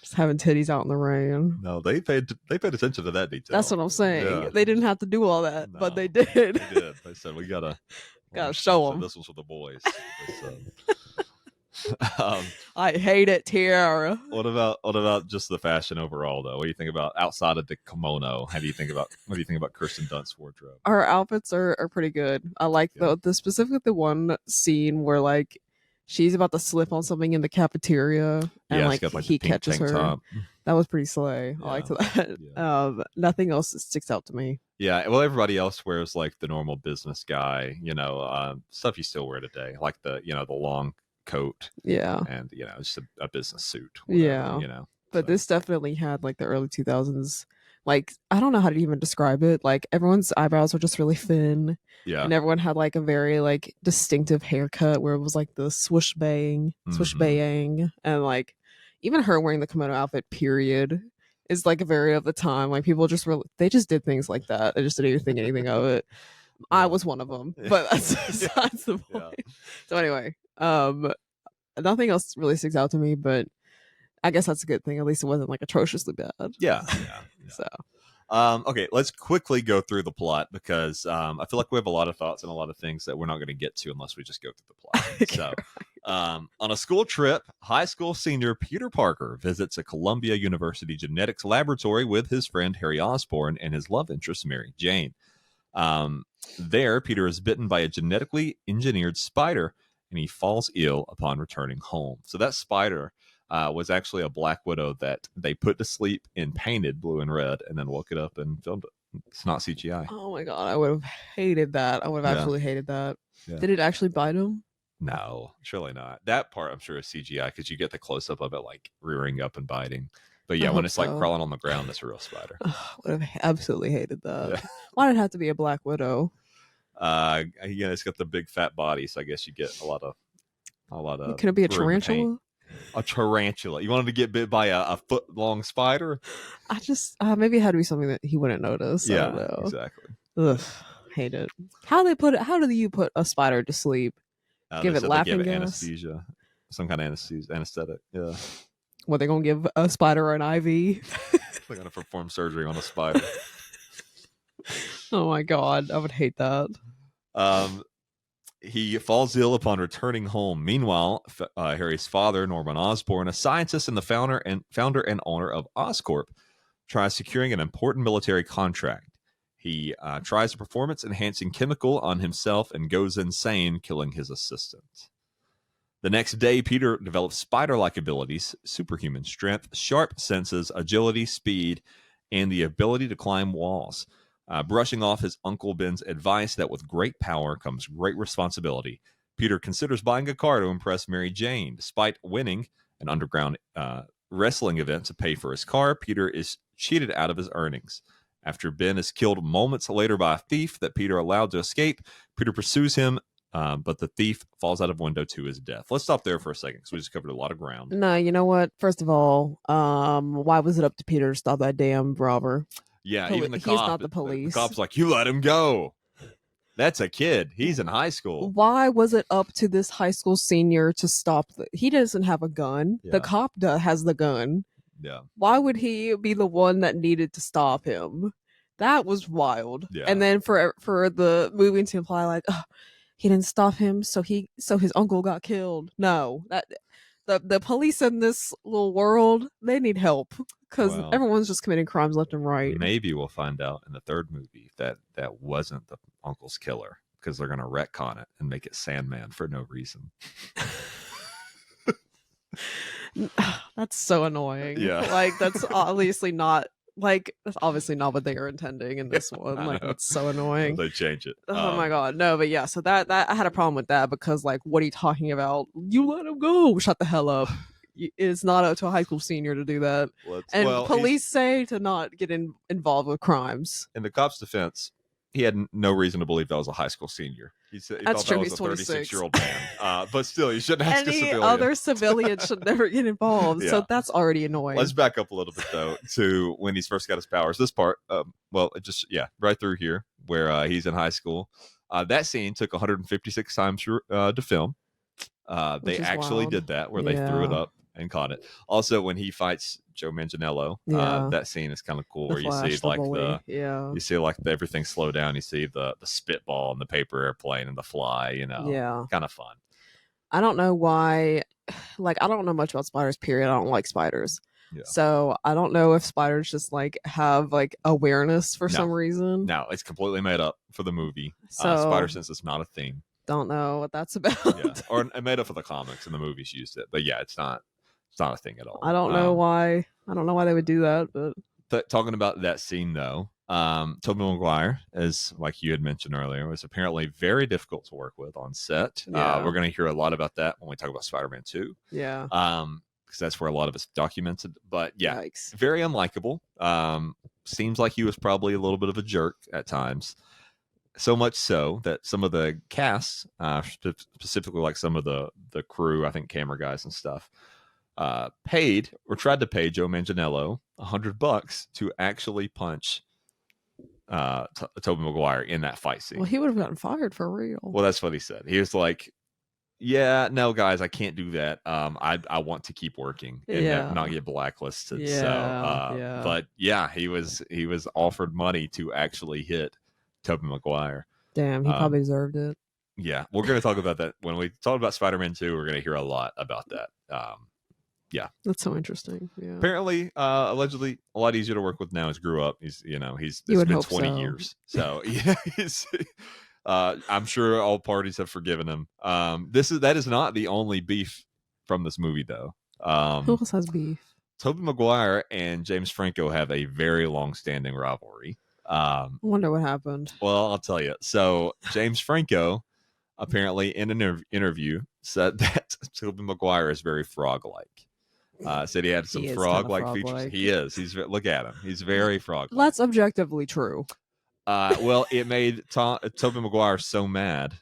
Just having titties out in the rain. No, they paid attention to that detail. That's what I'm saying. Yeah. They didn't have to do all that, but they did. They did. They said we gotta show them. This was for the boys. I hate it, Tiara. What about just the fashion overall, though? What do you think about outside of the kimono? What do you think about Kirsten Dunst's wardrobe? Our outfits are pretty good. I like the specifically the one scene where like she's about to slip on something in the cafeteria and like he catches her. Top. That was pretty slay. Yeah. I liked that. Yeah. Nothing else sticks out to me. Yeah, well, everybody else wears like the normal business guy, stuff you still wear today, like the the long coat, and just a business suit, whatever, but this definitely had like the early 2000s, like I don't know how to even describe it, like everyone's eyebrows were just really thin, and everyone had like a very like distinctive haircut where it was like the swoosh bang, and like even her wearing the kimono outfit period is like a very of the time, like people just they just did things like that, they just didn't even think anything of it. I was one of them, but that's besides the point. So anyway, nothing else really sticks out to me, but I guess that's a good thing. At least it wasn't like atrociously bad. Yeah. So, okay, let's quickly go through the plot because I feel like we have a lot of thoughts and a lot of things that we're not going to get to unless we just go through the plot. So, on a school trip, high school senior Peter Parker visits a Columbia University genetics laboratory with his friend Harry Osborn and his love interest Mary Jane. There, Peter is bitten by a genetically engineered spider, and he falls ill upon returning home. So that spider was actually a Black Widow that they put to sleep and painted blue and red, and then woke it up and filmed it. It's not CGI. Oh my god, I would have hated that. I would have absolutely hated that. Yeah. Did it actually bite him? No, surely not. That part I'm sure is CGI because you get the close up of it like rearing up and biting. But yeah, when it's like crawling on the ground, that's a real spider. Would have absolutely hated that. Yeah. Why did it have to be a Black Widow? It's got the big fat body, so I guess you get a lot of. Can it be a tarantula? A tarantula. You wanted to get bit by a foot long spider? I just maybe it had to be something that he wouldn't notice. Yeah, I don't know. Exactly. Ugh, hate it. How do you put a spider to sleep? Give it laughing gas? Anesthesia, some kind of anesthetic. Yeah. What, they gonna give a spider an IV? They're gonna perform surgery on a spider. Oh my god, I would hate that. He falls ill upon returning home. Meanwhile, Harry's father, Norman Osborn, a scientist and the founder and owner of Oscorp, tries securing an important military contract. He tries a performance-enhancing chemical on himself and goes insane, killing his assistant. The next day, Peter develops spider-like abilities, superhuman strength, sharp senses, agility, speed, and the ability to climb walls. Brushing off his Uncle Ben's advice that with great power comes great responsibility, Peter considers buying a car to impress Mary Jane. Despite winning an underground wrestling event to pay for his car, Peter is cheated out of his earnings. After Ben is killed moments later by a thief that Peter allowed to escape, Peter pursues him, but the thief falls out of window to his death. Let's stop there for a second because we just covered a lot of ground. No, you know what? First of all, why was it up to Peter to stop that damn robber? Yeah, even the cop. He's not the police. The cop's like, you let him go. That's a kid. He's in high school. Why was it up to this high school senior to stop? He doesn't have a gun. Yeah. The cop has the gun. Yeah. Why would he be the one that needed to stop him? That was wild. Yeah. And then for the movie to imply like, oh, he didn't stop him, so his uncle got killed. No, that the police in this little world, they need help because everyone's just committing crimes left and right. Maybe we'll find out in the third movie that wasn't the uncle's killer because they're gonna retcon it and make it Sandman for no reason. That's so annoying. Yeah, like that's obviously not what they are intending in this one. Like it's so annoying. They change it. Oh my god, no, but yeah. So that I had a problem with that because like, what are you talking about? You let him go. Shut the hell up. it's not up to a high school senior to do that. And police say to not get involved with crimes. In the cop's defense, he had no reason to believe that was a high school senior. He thought that was a 36-year-old man. But still, you shouldn't ask a civilian. Any other civilian should never get involved. So that's already annoying. Let's back up a little bit, though, to when he's first got his powers. This part, right through here, where he's in high school. That scene took 156 times to film. They actually did that, where they threw it up and caught it. Also, when he fights Joe Manganiello, that scene is kind of cool, where you see everything slow down. You see the spitball and the paper airplane and the fly. Kind of fun. I don't know why. Like, I don't know much about spiders. Period. I don't like spiders. Yeah. So I don't know if spiders just like have like awareness for some reason. No, it's completely made up for the movie. So spider sense is not a thing. Don't know what that's about. Or made up for the comics, and the movies used it. But it's not a thing at all. I don't know why. I don't know why they would do that. But talking about that scene though, Tobey Maguire, as like you had mentioned earlier, was apparently very difficult to work with on set. We're going to hear a lot about that when we talk about Spider-Man 2. Yeah. Because that's where a lot of it's documented. But Yikes. Very unlikable. Seems like he was probably a little bit of a jerk at times. So much so that some of the cast, specifically like some of the crew, I think camera guys and stuff, paid or tried to pay Joe Manganiello $100 to actually punch Tobey Maguire in that fight scene. Well, he would have gotten fired for real. Well, that's what he said. He was like, "Yeah, no, guys, I can't do that. I want to keep working and not get blacklisted." But he was offered money to actually hit Tobey Maguire. Damn, he probably deserved it. Yeah, we're going to talk about that when we talk about Spider-Man 2. We're going to hear a lot about that. That's so interesting. Yeah. Apparently, allegedly, a lot easier to work with now. He's grew up. It's been 20 years. So I'm sure all parties have forgiven him. That is not the only beef from this movie, though. Who else has beef? Tobey Maguire and James Franco have a very long-standing rivalry. I wonder what happened. Well, I'll tell you. So James Franco apparently in an interview said that Tobey Maguire is very frog-like. Said he had some frog-like features. He is. Look at him. He's very frog-like. That's objectively true. Well, it made Tobey Maguire so mad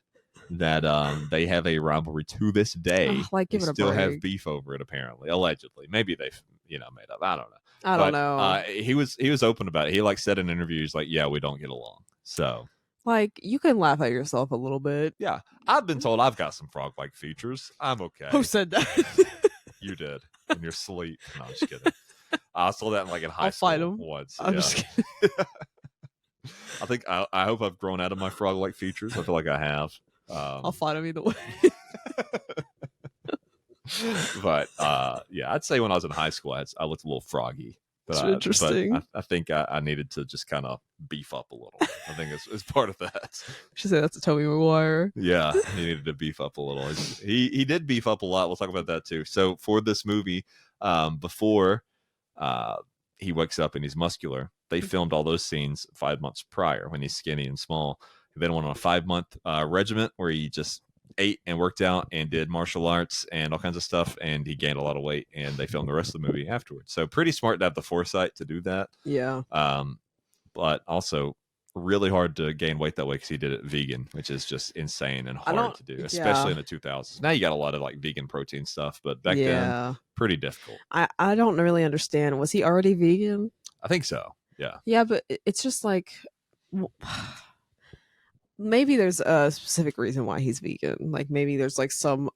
that they have a rivalry to this day. Give it a still break. Have beef over it, apparently, allegedly. Maybe they've made up. I don't know. I don't know. He was open about it. He said in interviews yeah, we don't get along. So you can laugh at yourself a little bit. Yeah, I've been told I've got some frog-like features. I'm okay. Who said that? You did in your sleep. No, I'm just kidding. I saw that in high school fight him once. I'm just kidding. I think I hope I've grown out of my frog-like features. I feel like I have. I'll fight him either way. But I'd say when I was in high school, I looked a little froggy. That's interesting. But I think I needed to just kind of beef up a little. I think it's part of that. Should say that's a Tobey Maguire. Yeah, he needed to beef up a little. He did beef up a lot. We'll talk about that too. So for this movie, before he wakes up and he's muscular, they filmed all those scenes 5 months prior when he's skinny and small. He then went on a 5-month regiment where he just ate and worked out and did martial arts and all kinds of stuff, and he gained a lot of weight, and they filmed the rest of the movie afterwards. So pretty smart to have the foresight to do that. Yeah. But also really hard to gain weight that way because he did it vegan, which is just insane and hard to do, especially in the 2000s. Now you got a lot of vegan protein stuff, but back then pretty difficult. I don't really understand. Was he already vegan? I think so. Yeah. Yeah, but it's just maybe there's a specific reason why he's vegan. Maybe there's some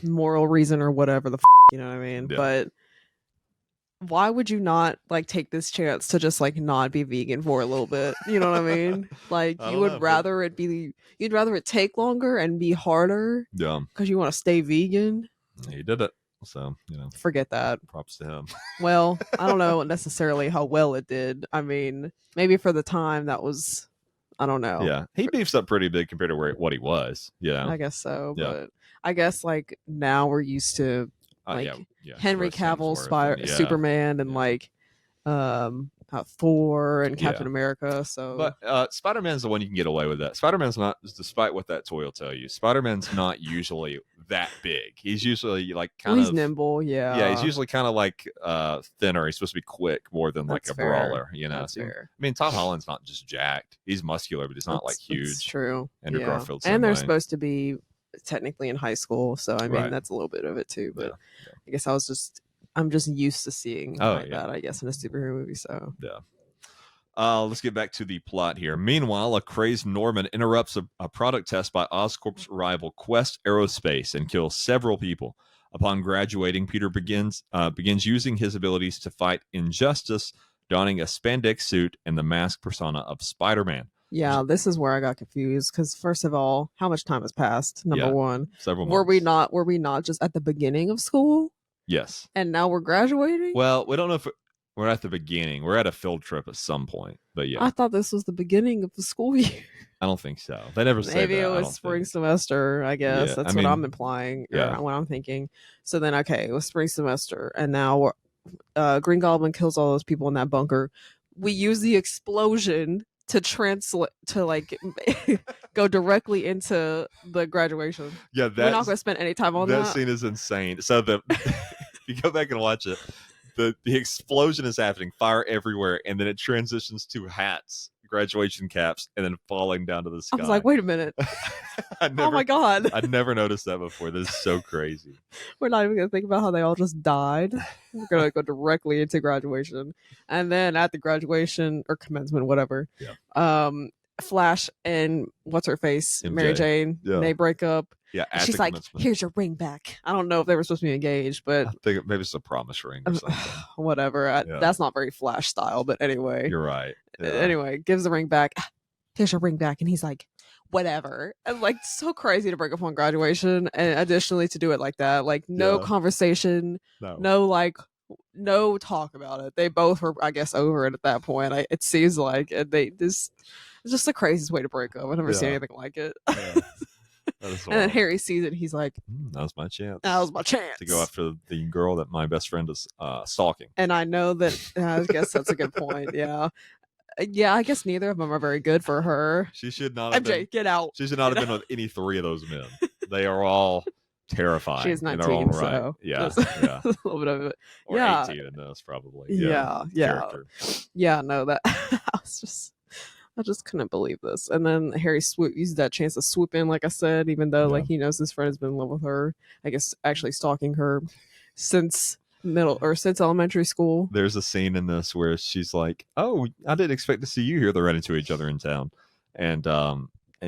moral reason or whatever you know what I mean? Yeah. But why would you not take this chance to just not be vegan for a little bit? You know what I mean? You would rather you'd rather it take longer and be harder. Yeah. Because you want to stay vegan. He did it. So, forget that. Props to him. Well, I don't know necessarily how well it did. I mean, maybe for the time that was, I don't know. Yeah. He beefs up pretty big compared to what he was. Yeah. I guess so. Yeah. But I guess now we're used to Henry Cavill Superman and Thor and Captain America. So, but Spider-Man's the one you can get away with that. Spider-Man's not, despite what that toy will tell you, Spider-Man's not usually that big. He's usually like he's nimble. Yeah, he's usually kind of like thinner. He's supposed to be quick more than like a brawler. You know, That's fair. I mean, Tom Holland's not just jacked. He's muscular, but he's not like huge. That's true. Andrew Garfield's and they're supposed to be technically in high school, so I mean that's a little bit of it too. But I guess I'm just used to seeing that, I guess, in a superhero movie. So let's get back to the plot here. Meanwhile, a crazed Norman interrupts a product test by Oscorp's rival Quest Aerospace and kills several people. Upon graduating, Peter begins using his abilities to fight injustice, donning a spandex suit and the mask persona of Spider-Man. Yeah, this is where I got confused because first of all, how much time has passed? Number one, several months. Were we not just at the beginning of school? Yes. And now we're graduating? Well, we don't know if we're at the beginning. We're at a field trip at some point, but yeah. I thought this was the beginning of the school year. I don't think so. They never said that. Maybe it was spring semester, I guess. That's what I'm implying, or what I'm thinking. So then, okay, it was spring semester, and now Green Goblin kills all those people in that bunker. We use the explosion to translate to like go directly into the graduation. Yeah, we're not going to spend any time on that. That scene is insane. So if you go back and watch it, the explosion is happening, fire everywhere, and then it transitions to hats, graduation caps, and then falling down to the sky. I was like, wait a minute. Oh my god. I'd never noticed that before. This is so crazy. We're not even going to think about how they all just died. We're going to go directly into graduation. And then at the graduation or commencement, whatever, Flash and what's her face, MJ. Mary Jane, they break up. Yeah, she's like, here's your ring back. I don't know if they were supposed to be engaged, but I think maybe it's a promise ring or something. Whatever. That's not very Flash style, but anyway. You're right. Yeah. Anyway, gives the ring back. Here's your ring back. And he's like, whatever. And like, so crazy to break up on graduation. And additionally, to do it like that, like no conversation, no talk about it. They both were, I guess, over it at that point. It seems like it's just the craziest way to break up. I've never seen anything like it. And then Harry sees it. And he's like, "That was my chance. That was my chance to go after the girl that my best friend is stalking." And I know that. I guess that's a good point. Yeah. I guess neither of them are very good for her. She should not have MJ, get out. She should not have been with any three of those men. They are all terrifying. She's 19, in their own right. So yeah, a little bit of it. Or 18 in this, probably. Yeah. No, that I just couldn't believe this. And then Harry uses that chance to swoop in, like I said, even though like he knows his friend has been in love with her. I guess actually stalking her since elementary school. There's a scene in this where she's like, "Oh, I didn't expect to see you here." They run into each other in town, and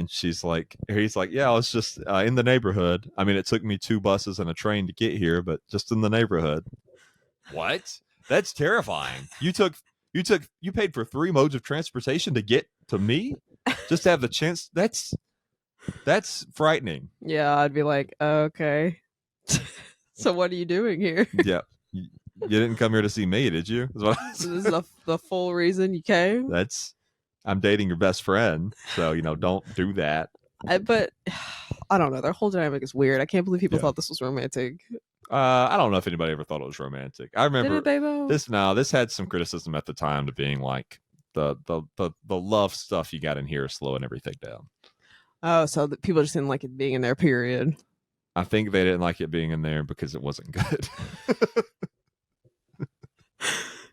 he's like, "Yeah, I was just in the neighborhood. I mean, it took me 2 buses and a train to get here, but just in the neighborhood." What? That's terrifying. You paid for 3 modes of transportation to get to me, just to have the chance. That's frightening. Yeah, I'd be like, okay. So what are you doing here? Yeah. You didn't come here to see me, did you? So this is the full reason you came? I'm dating your best friend, so don't do that. But I don't know. Their whole dynamic is weird. I can't believe people thought this was romantic. I don't know if anybody ever thought it was romantic. I remember Didn't they, though? This had some criticism at the time to being like the love stuff you got in here is slowing everything down. Oh, so the people just didn't like it being in there, period. I think they didn't like it being in there because it wasn't good.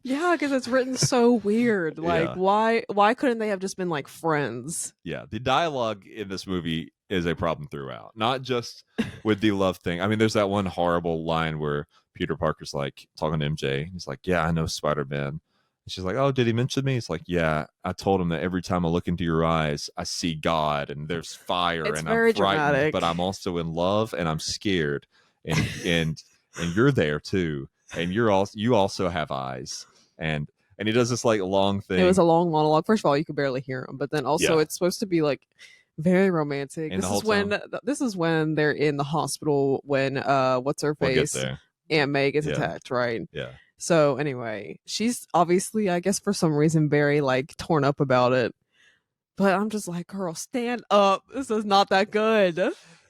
Yeah, because it's written so weird. Like, why couldn't they have just been like friends? Yeah, the dialogue in this movie is a problem throughout, not just with the love thing. I mean, there's that one horrible line where Peter Parker's like talking to MJ. He's like, "Yeah, I know Spider-Man." And she's like, "Oh, did he mention me?" He's like, "Yeah, I told him that every time I look into your eyes, I see God and there's fire it's and very I'm frightened, dramatic. But I'm also in love and I'm scared, and you're there too, and you also have eyes." And he does this like long thing. It was a long monologue. First of all, you could barely hear him, but then also it's supposed to be like very romantic. And this is when they're in the hospital when what's her face, Aunt May gets attacked, right? Yeah. So anyway, she's obviously, I guess for some reason, very like torn up about it. But I'm just like, girl, stand up. This is not that good.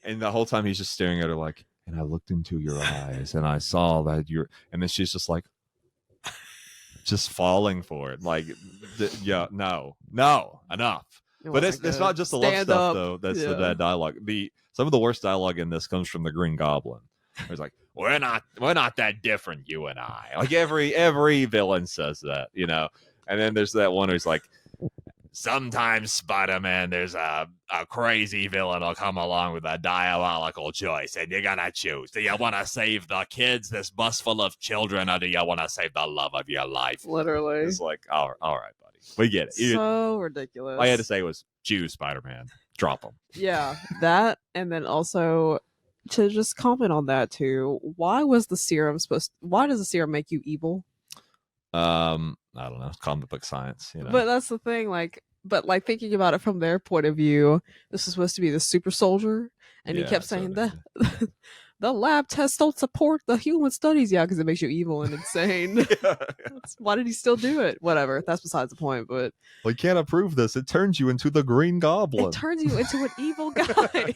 And the whole time he's just staring at her like, and I looked into your eyes and I saw that and then she's just like, just falling for it. Like, yeah, no, enough. It But wasn't it's good. not just the love Stand stuff up. though. That's the Yeah. bad dialogue. Some of the worst dialogue in this comes from the Green Goblin. It's like, we're not that different, you and I. Like every villain says that, you know. And then there's that one who's like, sometimes Spider-Man, there's a crazy villain will come along with a diabolical choice, and you gotta choose. Do you want to save the kids, this bus full of children, or do you want to save the love of your life? Literally. It's like, all right, buddy, we get it. So ridiculous. All I had to say was, choose Spider-Man. Drop him. Yeah, that, and then also to just comment on that too. Why does the serum make you evil? I don't know. It's comic book science, you know. But that's the thing, but thinking about it from their point of view, this is supposed to be the super soldier, and he kept saying that the lab tests don't support the human studies. Yeah, because it makes you evil and insane. Why did he still do it? Whatever. That's besides the point. But we can't approve this. It turns you into the Green Goblin. It turns you into an evil guy.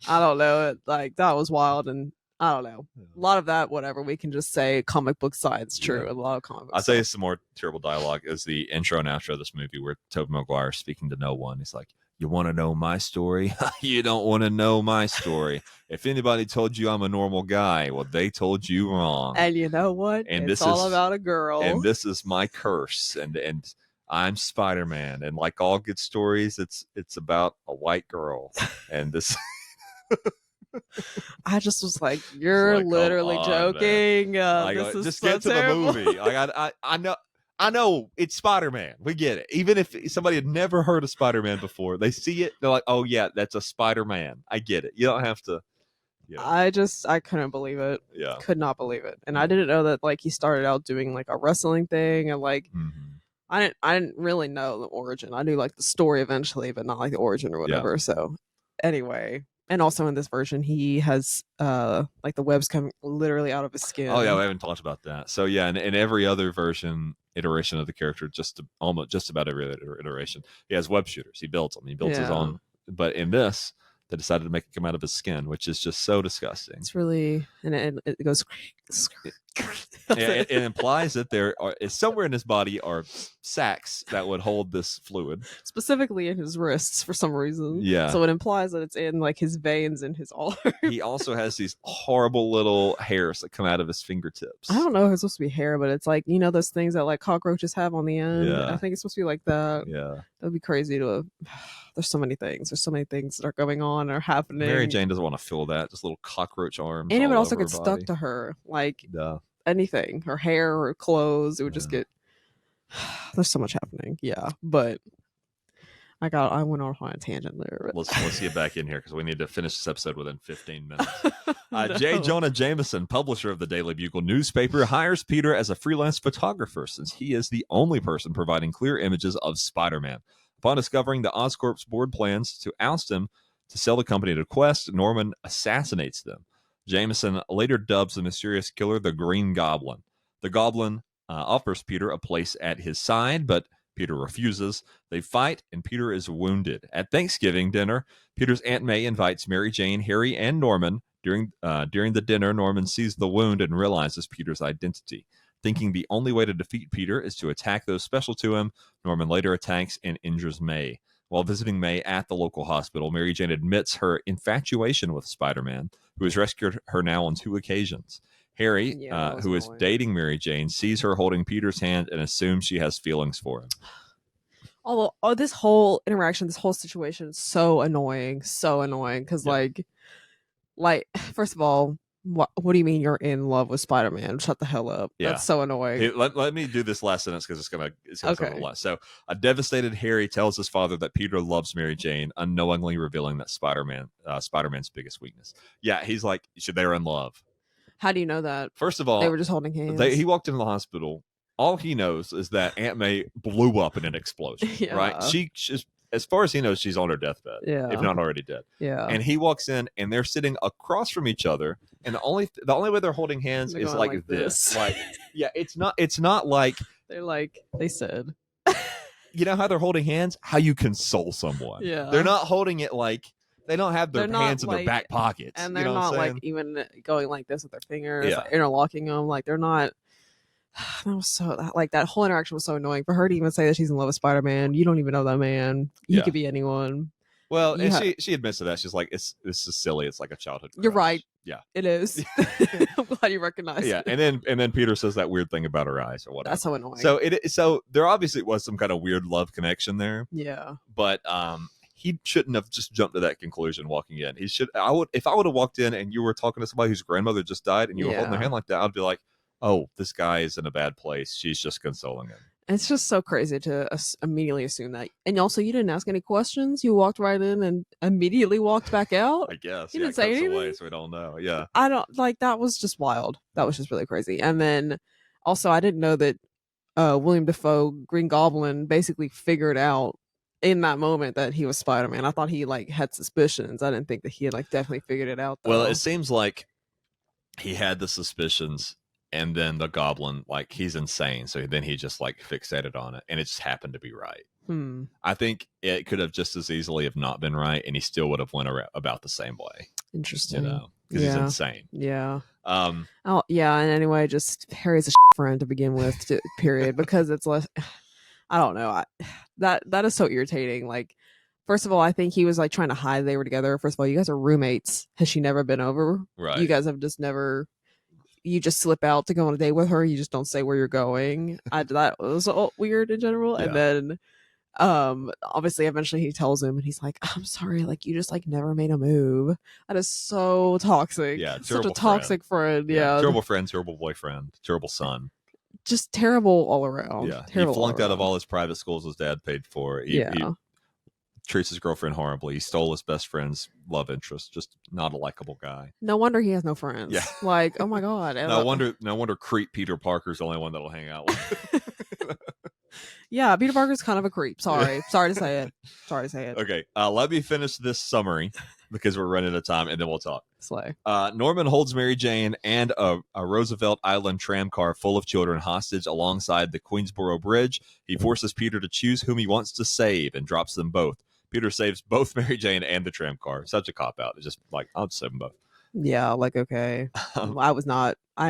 I don't know. That was wild, and I don't know. A lot of that, whatever. We can just say comic book science. True. Yeah. A lot of comic book. I'll tell you some more terrible dialogue is the intro and outro of this movie where Tobey Maguire is speaking to no one. He's like, you want to know my story? You don't want to know my story. If anybody told you I'm a normal guy, well, they told you wrong. And you know what? And it's all about a girl. And this is my curse. And I'm Spider-Man. And like all good stories, it's about a white girl. And this... I just was like, you're literally joking. This is just so get to terrible. the movie. I know it's Spider-Man. We get it. Even if somebody had never heard of Spider-Man before, they see it, they're like, oh yeah, that's a Spider-Man. I get it. You don't have to. Yeah. I couldn't believe it. Yeah. Could not believe it. And I didn't know that he started out doing a wrestling thing, and I didn't really know the origin. I knew the story eventually, but not the origin or whatever. Yeah. So anyway. And also in this version, he has the webs come literally out of his skin. Oh yeah, we haven't talked about that. So yeah, in every other iteration of the character, almost just about every other iteration, he has web shooters. He builds them. He builds his own. But in this, they decided to make it come out of his skin, which is just so disgusting. It's really, and it goes. It implies that there is somewhere in his body are sacs that would hold this fluid, specifically in his wrists for some reason. Yeah. So it implies that it's in his veins and his arm. He also has these horrible little hairs that come out of his fingertips. I don't know if it's supposed to be hair, but it's those things that cockroaches have on the end. Yeah. I think it's supposed to be like that. Yeah. That'd be crazy to. There's so many things. There's so many things that are going on or happening. Mary Jane doesn't want to feel that. Just little cockroach arms. And it would also get stuck to her. Anything. Her hair or clothes. It would just get... There's so much happening. Yeah. But I went off on a tangent there. But... Let's get back in here because we need to finish this episode within 15 minutes. No. J. Jonah Jameson, publisher of the Daily Bugle newspaper, hires Peter as a freelance photographer since he is the only person providing clear images of Spider-Man. Upon discovering the Oscorp's board plans to oust him to sell the company to Quest, Norman assassinates them. Jameson later dubs the mysterious killer the Green Goblin. The Goblin offers Peter a place at his side, but Peter refuses. They fight, and Peter is wounded. At Thanksgiving dinner, Peter's Aunt May invites Mary Jane, Harry, and Norman. During the dinner, Norman sees the wound and realizes Peter's identity. Thinking the only way to defeat Peter is to attack those special to him, Norman later attacks and injures May. While visiting May at the local hospital, Mary Jane admits her infatuation with Spider-Man, who has rescued her now on 2 occasions. Harry, who is dating Mary Jane, sees her holding Peter's hand and assumes she has feelings for him. Although this whole interaction, this whole situation is so annoying because first of all, what do you mean you're in love with Spider-Man? Shut the hell up. Yeah. That's so annoying. Let me do this last sentence because it's gonna okay. A lot. So a devastated Harry tells his father that Peter loves Mary Jane, unknowingly revealing that Spider-Man's biggest weakness. Yeah, he's like, they're in love. How do you know that? First of all, they were just holding hands. He walked into the hospital. All he knows is that Aunt May blew up in an explosion. Yeah. Right? She's, as far as he knows, she's on her deathbed, if not already dead. Yeah. And he walks in, and they're sitting across from each other, and the only way they're holding hands is like this. It's not like they said. You know how they're holding hands? How you console someone. Yeah. They're not holding it like they don't have their hands in their back pockets, and they're not even going like this with their fingers, interlocking them. They're not. That was so like that whole interaction was so annoying for her to even say that she's in love with Spider-Man. You don't even know that man. He could be anyone. Well, and she admits to that. She's like, this is silly. It's like a childhood crush. You're right. Yeah, it is. I'm glad you recognize it. Yeah, and then Peter says that weird thing about her eyes or whatever. That's so annoying. So there obviously was some kind of weird love connection there. Yeah. But he shouldn't have just jumped to that conclusion walking in. He should. If I would have walked in and you were talking to somebody whose grandmother just died and you were holding their hand like that, I'd be like, oh, this guy is in a bad place. She's just consoling him. It's just so crazy to immediately assume that. And also, you didn't ask any questions. You walked right in and immediately walked back out. I guess. You didn't say anything. Away, so we don't know. Yeah. I don't like that. Was just wild. That was just really crazy. And then also, I didn't know that William Dafoe, Green Goblin, basically figured out in that moment that he was Spider-Man. I thought he like had suspicions. I didn't think that he had like definitely figured it out, though. Well, it seems like he had the suspicions. And then the Goblin, like, he's insane. So then he just, like, fixated on it. And it just happened to be right. I think it could have just as easily have not been right. And he still would have went about the same way. Interesting. You know? Because he's insane. Yeah. Oh, yeah. And anyway, just Harry's a friend to begin with, period. Because it's less... I don't know. That is so irritating. Like, first of all, I think he was, like, trying to hide they were together. First of all, you guys are roommates. Has she never been over? Right. You guys have just never... You just slip out to go on a date with her. You just don't say where you're going. That was weird in general. Yeah. And then, obviously, eventually he tells him, and he's like, "I'm sorry, like you just like never made a move." That is so toxic. Yeah, such a toxic friend. Yeah, terrible friend, terrible boyfriend, terrible son. Just terrible all around. Yeah, he flunked out of all his private schools his dad paid for. He treats his girlfriend horribly. He stole his best friend's love interest. Just not a likable guy. No wonder he has no friends. Yeah. Like, oh my God. No wonder creep Peter Parker's the only one that'll hang out with. Yeah, Peter Parker's kind of a creep. Sorry to say it. Okay, let me finish this summary because we're running out of time, and then we'll talk. Slay. Norman holds Mary Jane and a Roosevelt Island tram car full of children hostage alongside the Queensboro Bridge. He forces Peter to choose whom he wants to save and drops them both. Peter saves both Mary Jane and the tram car. Such a cop-out. It's just like, I'll save them both. Yeah, like, okay. I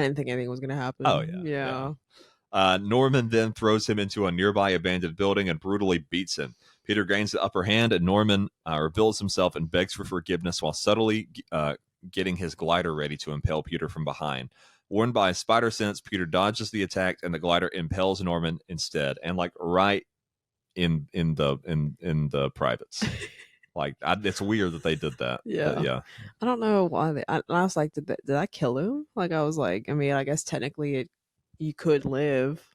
didn't think anything was going to happen. Oh, yeah. Norman then throws him into a nearby abandoned building and brutally beats him. Peter gains the upper hand, and Norman reveals himself and begs for forgiveness while subtly getting his glider ready to impale Peter from behind. Warned by a spider sense, Peter dodges the attack, and the glider impales Norman instead. And like right in the privates. Like, it's weird that they did that. Yeah. I don't know why I was like, did I kill him? Like, I was like, I mean, I guess technically you could live.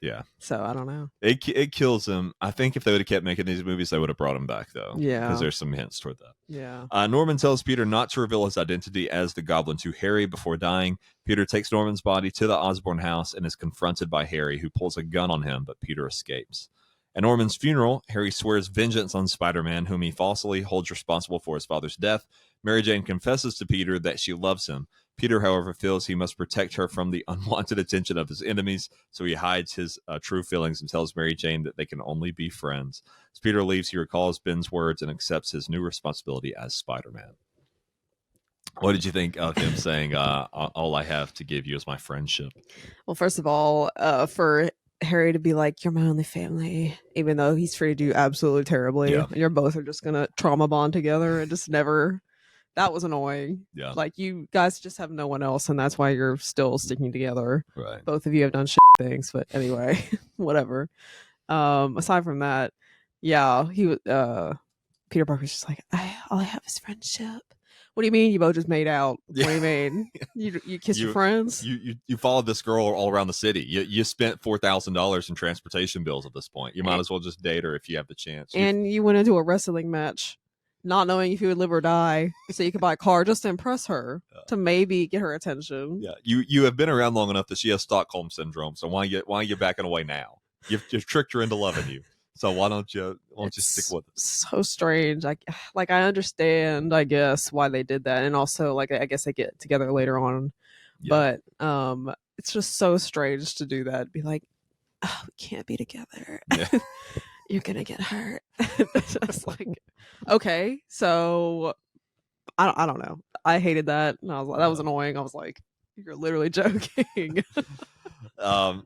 Yeah. So I don't know. It kills him. I think if they would have kept making these movies, they would have brought him back, though. Yeah. Because there's some hints toward that. Yeah. Norman tells Peter not to reveal his identity as the Goblin to Harry before dying. Peter takes Norman's body to the Osborn house and is confronted by Harry, who pulls a gun on him, but Peter escapes. At Norman's funeral, Harry swears vengeance on Spider-Man, whom he falsely holds responsible for his father's death. Mary Jane confesses to Peter that she loves him. Peter, however, feels he must protect her from the unwanted attention of his enemies, so he hides his true feelings and tells Mary Jane that they can only be friends. As Peter leaves, he recalls Ben's words and accepts his new responsibility as Spider-Man. What did you think of him saying, all I have to give you is my friendship? Well, first of all, for Harry to be like, you're my only family, even though he's free to do absolutely terribly, and you're both are just gonna trauma bond together and just never. That was annoying. Yeah, like you guys just have no one else, and that's why you're still sticking together. Right. Both of you have done shit things, but anyway, whatever. Aside from that, yeah, he was. Peter Parker's just like, all I have is friendship. What do you mean you both just made out? What do you mean? You kiss your friends? You followed this girl all around the city. You spent $4,000 in transportation bills at this point. You might as well just date her if you have the chance. And you went into a wrestling match, not knowing if you would live or die, so you could buy a car just to impress her, to maybe get her attention. Yeah, you have been around long enough that she has Stockholm syndrome. So why are you backing away now? You've tricked her into loving you. So why don't you stick with it? So strange. Like I understand, I guess, why they did that, and also like I guess they get together later on, but it's just so strange to do that. Be like, oh, we can't be together. Yeah. You're gonna get hurt. Just like, okay, so I don't know. I hated that, and I was like, that was annoying. I was like, you're literally joking.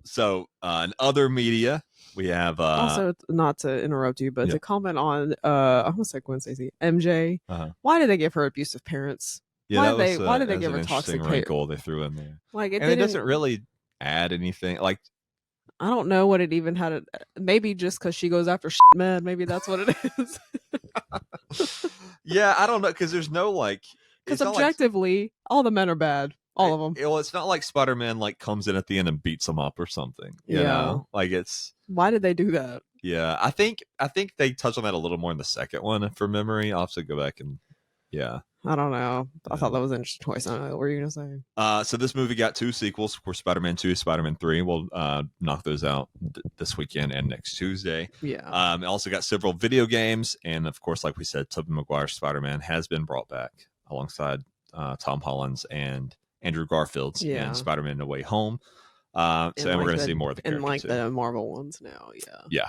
So in other media, we have Also, not to interrupt you, but Yeah. to comment on I almost like Gwen Stacy, MJ. Why did they give her abusive parents? Yeah, Why did they that's give an her interesting toxic wrinkle they threw in there. Like And it doesn't really add anything. Like, I don't know what it even had. Maybe just because she goes after men. Maybe that's what it is. yeah, I don't know, because there's no like. Because objectively, all the men are bad. All of them. Well, it's not like Spider-Man like comes in at the end and beats them up or something. You know, like it's. Why did they do that? Yeah, I think they touched on that a little more in the second one from memory. I'll have to go back and. Yeah. I don't know. I thought that was an interesting choice. I don't know. What were you gonna say? So this movie got 2 sequels. Of course, Spider-Man 2, Spider-Man 3. We'll knock those out this weekend and next Tuesday. Yeah. It also got several video games, and of course, like we said, Tobey Maguire's Spider-Man has been brought back alongside Tom Holland's and Andrew Garfield's in Spider-Man No Way Home. So we're going to see more of the characters. And like the Marvel ones now. Yeah.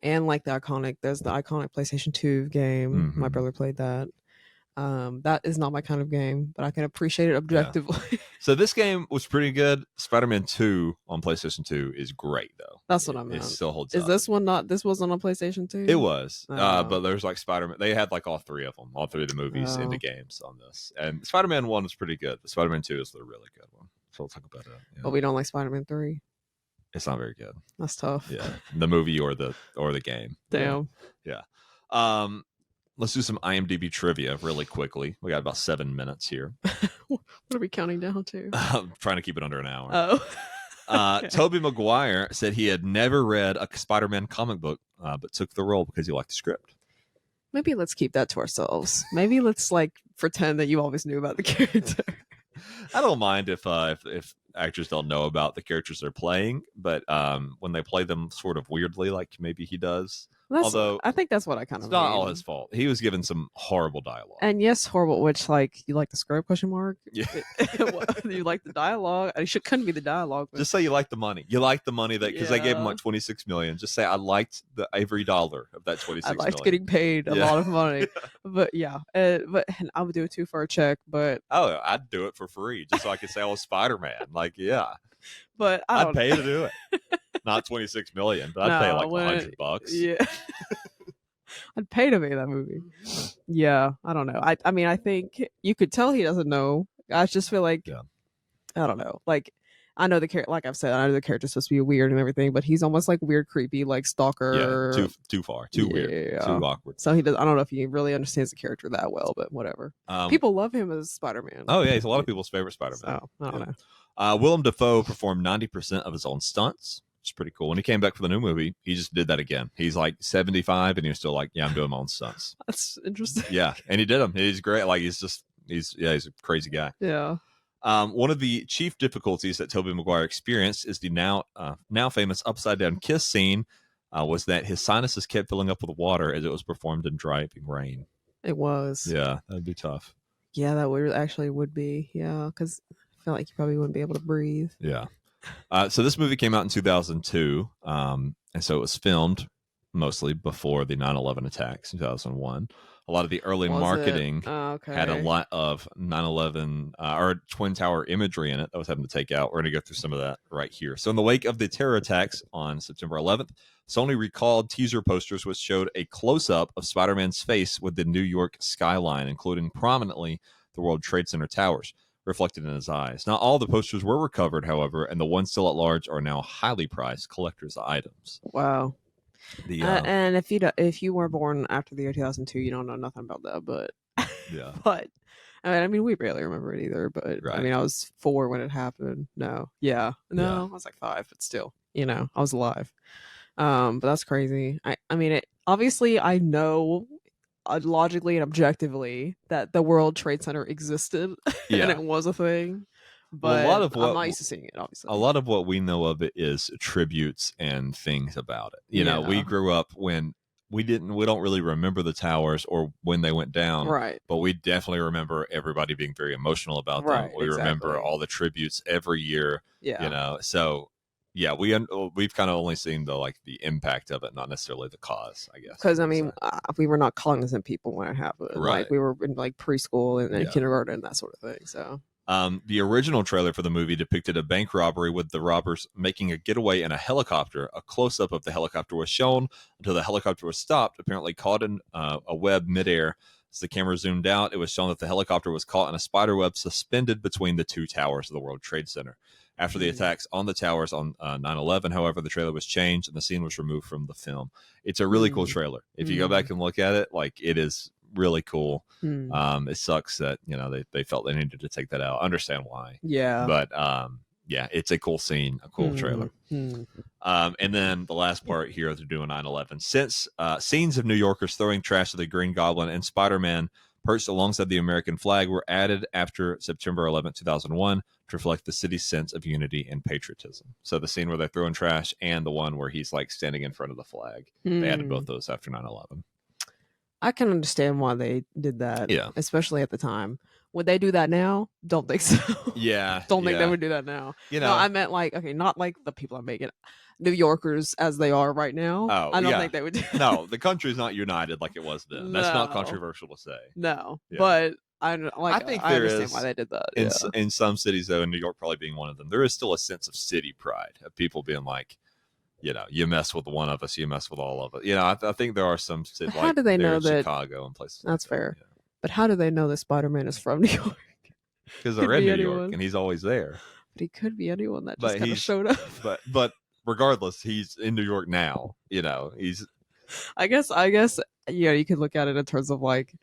And like there's the iconic PlayStation 2 game. Mm-hmm. My brother played that. That is not my kind of game, but I can appreciate it objectively. Yeah. So this game was pretty good. Spider-Man 2 on PlayStation 2 is great, though. That's what I meant. It still holds up. This wasn't on PlayStation 2? It was. But there's like Spider-Man. They had like all three of the movies in the games on this. And Spider-Man 1 was pretty good. But Spider-Man 2 is the really good one. So we'll talk about it. Yeah. But we don't like Spider-Man 3. It's not very good. That's tough. Yeah, the movie or the game. Damn. Yeah. Let's do some IMDb trivia really quickly. We got about 7 minutes here. What are we counting down to? I'm trying to keep it under an hour. Oh. Okay. Tobey Maguire said he had never read a Spider-Man comic book, but took the role because he liked the script. Maybe let's keep that to ourselves. Maybe let's like pretend that you always knew about the character. I don't mind if actors don't know about the characters they're playing, but when they play them sort of weirdly, like maybe he does. Although I think that's what I kind of. It's not all his fault. He was given some horrible dialogue. And yes, horrible. Which like you like the script? Question mark. Yeah. You like the dialogue? It couldn't be the dialogue. But... Just say you like the money. You like the money that because they gave him like $26 million. Just say I liked every dollar of that $26 million. I liked getting paid a lot of money. But but I would do it too for a check. But I'd do it for free just so I could say I was Spider-Man. Like but I'd pay to do it. Not $26 million, but I'd pay like $100. Yeah. I'd pay to make that movie. Yeah, I don't know. I mean, I think you could tell he doesn't know. I just feel like I don't know. Like I know the character. Like I've said, I know the character's supposed to be weird and everything, but he's almost like weird, creepy, like stalker. Yeah, too far, too weird, too awkward. So he does. I don't know if he really understands the character that well, but whatever. People love him as Spider-Man. Oh yeah, he's a lot of people's favorite Spider-Man. So I don't know. Willem Dafoe performed 90% of his own stunts. It's pretty cool. When he came back for the new movie, he just did that again. He's like 75 and he was still like, yeah, I'm doing my own stunts. That's interesting. Yeah. And he did them. He's great. Like he's a crazy guy. Yeah. One of the chief difficulties that Tobey Maguire experienced is the now famous upside down kiss scene was that his sinuses kept filling up with water as it was performed in driving rain. It was. Yeah, that'd be tough. Yeah, that would be. Yeah, because I feel like you probably wouldn't be able to breathe. Yeah. So this movie came out in 2002, and so it was filmed mostly before the 9/11 attacks in 2001. A lot of the early marketing had a lot of 9/11 or Twin Tower imagery in it that was having to take out. We're going to go through some of that right here. So in the wake of the terror attacks on September 11th, Sony recalled teaser posters which showed a close-up of Spider-Man's face with the New York skyline, including prominently the World Trade Center towers reflected in his eyes. Not all the posters were recovered, however, and the ones still at large are now highly priced collector's items. Wow. And if you were born after the year 2002, you don't know nothing about that. But yeah, but I mean, we barely remember it either. But right. I mean, I was 4 when it happened. I was like 5, but still, I was alive. But that's crazy. I mean, obviously, I know logically and objectively that the World Trade Center existed and it was a thing. But I'm not used to seeing it, obviously. A lot of what we know of it is tributes and things about it. You know, we grew up when we don't really remember the towers or when they went down. Right. But we definitely remember everybody being very emotional about them. We remember all the tributes every year. Yeah. So yeah, we've kind of only seen the impact of it, not necessarily the cause, I guess. Because I mean, we were not cognizant people when it happened. Right. Like we were in preschool and kindergarten and that sort of thing. So The original trailer for the movie depicted a bank robbery with the robbers making a getaway in a helicopter. A close-up of the helicopter was shown until the helicopter was stopped, apparently caught in a web midair. As the camera zoomed out, it was shown that the helicopter was caught in a spider web suspended between the two towers of the World Trade Center. After the attacks on the towers on 9/11, however, the trailer was changed and the scene was removed from the film. It's a really cool trailer. If you go back and look at it, like, it is really cool. It sucks that, you know, they felt they needed to take that out. I understand why. Yeah. But yeah, it's a cool scene, a cool trailer. And then the last part here, they're doing 9/11. Since scenes of New Yorkers throwing trash to the Green Goblin and Spider-Man perched alongside the American flag were added after September 11, 2001 to reflect the city's sense of unity and patriotism. So the scene where they're throwing trash and the one where he's like standing in front of the flag, they added both those after 9/11. I can understand why they did that. Yeah. Especially at the time. Would they do that now? Don't think so. Yeah. Don't think they would do that now. You know, no, I meant like, okay, not like the people I'm making New Yorkers as they are right now. Oh, I don't think they would do that. No, the country's not united like it was then. That's not controversial to say. No. Yeah. But I think I understand is, why they did that. In some cities, though, in New York probably being one of them, there is still a sense of city pride, of people being like, you know, you mess with one of us, you mess with all of us. You know, I think there are some cities like how do they know that Chicago and places. That's like fair. That, yeah. But how do they know that Spider-Man is from New York? Because they're in New York and he's always there. But he could be anyone that just kind of showed up. But regardless, he's in New York now. You know, he's. I guess you could look at it in terms of like,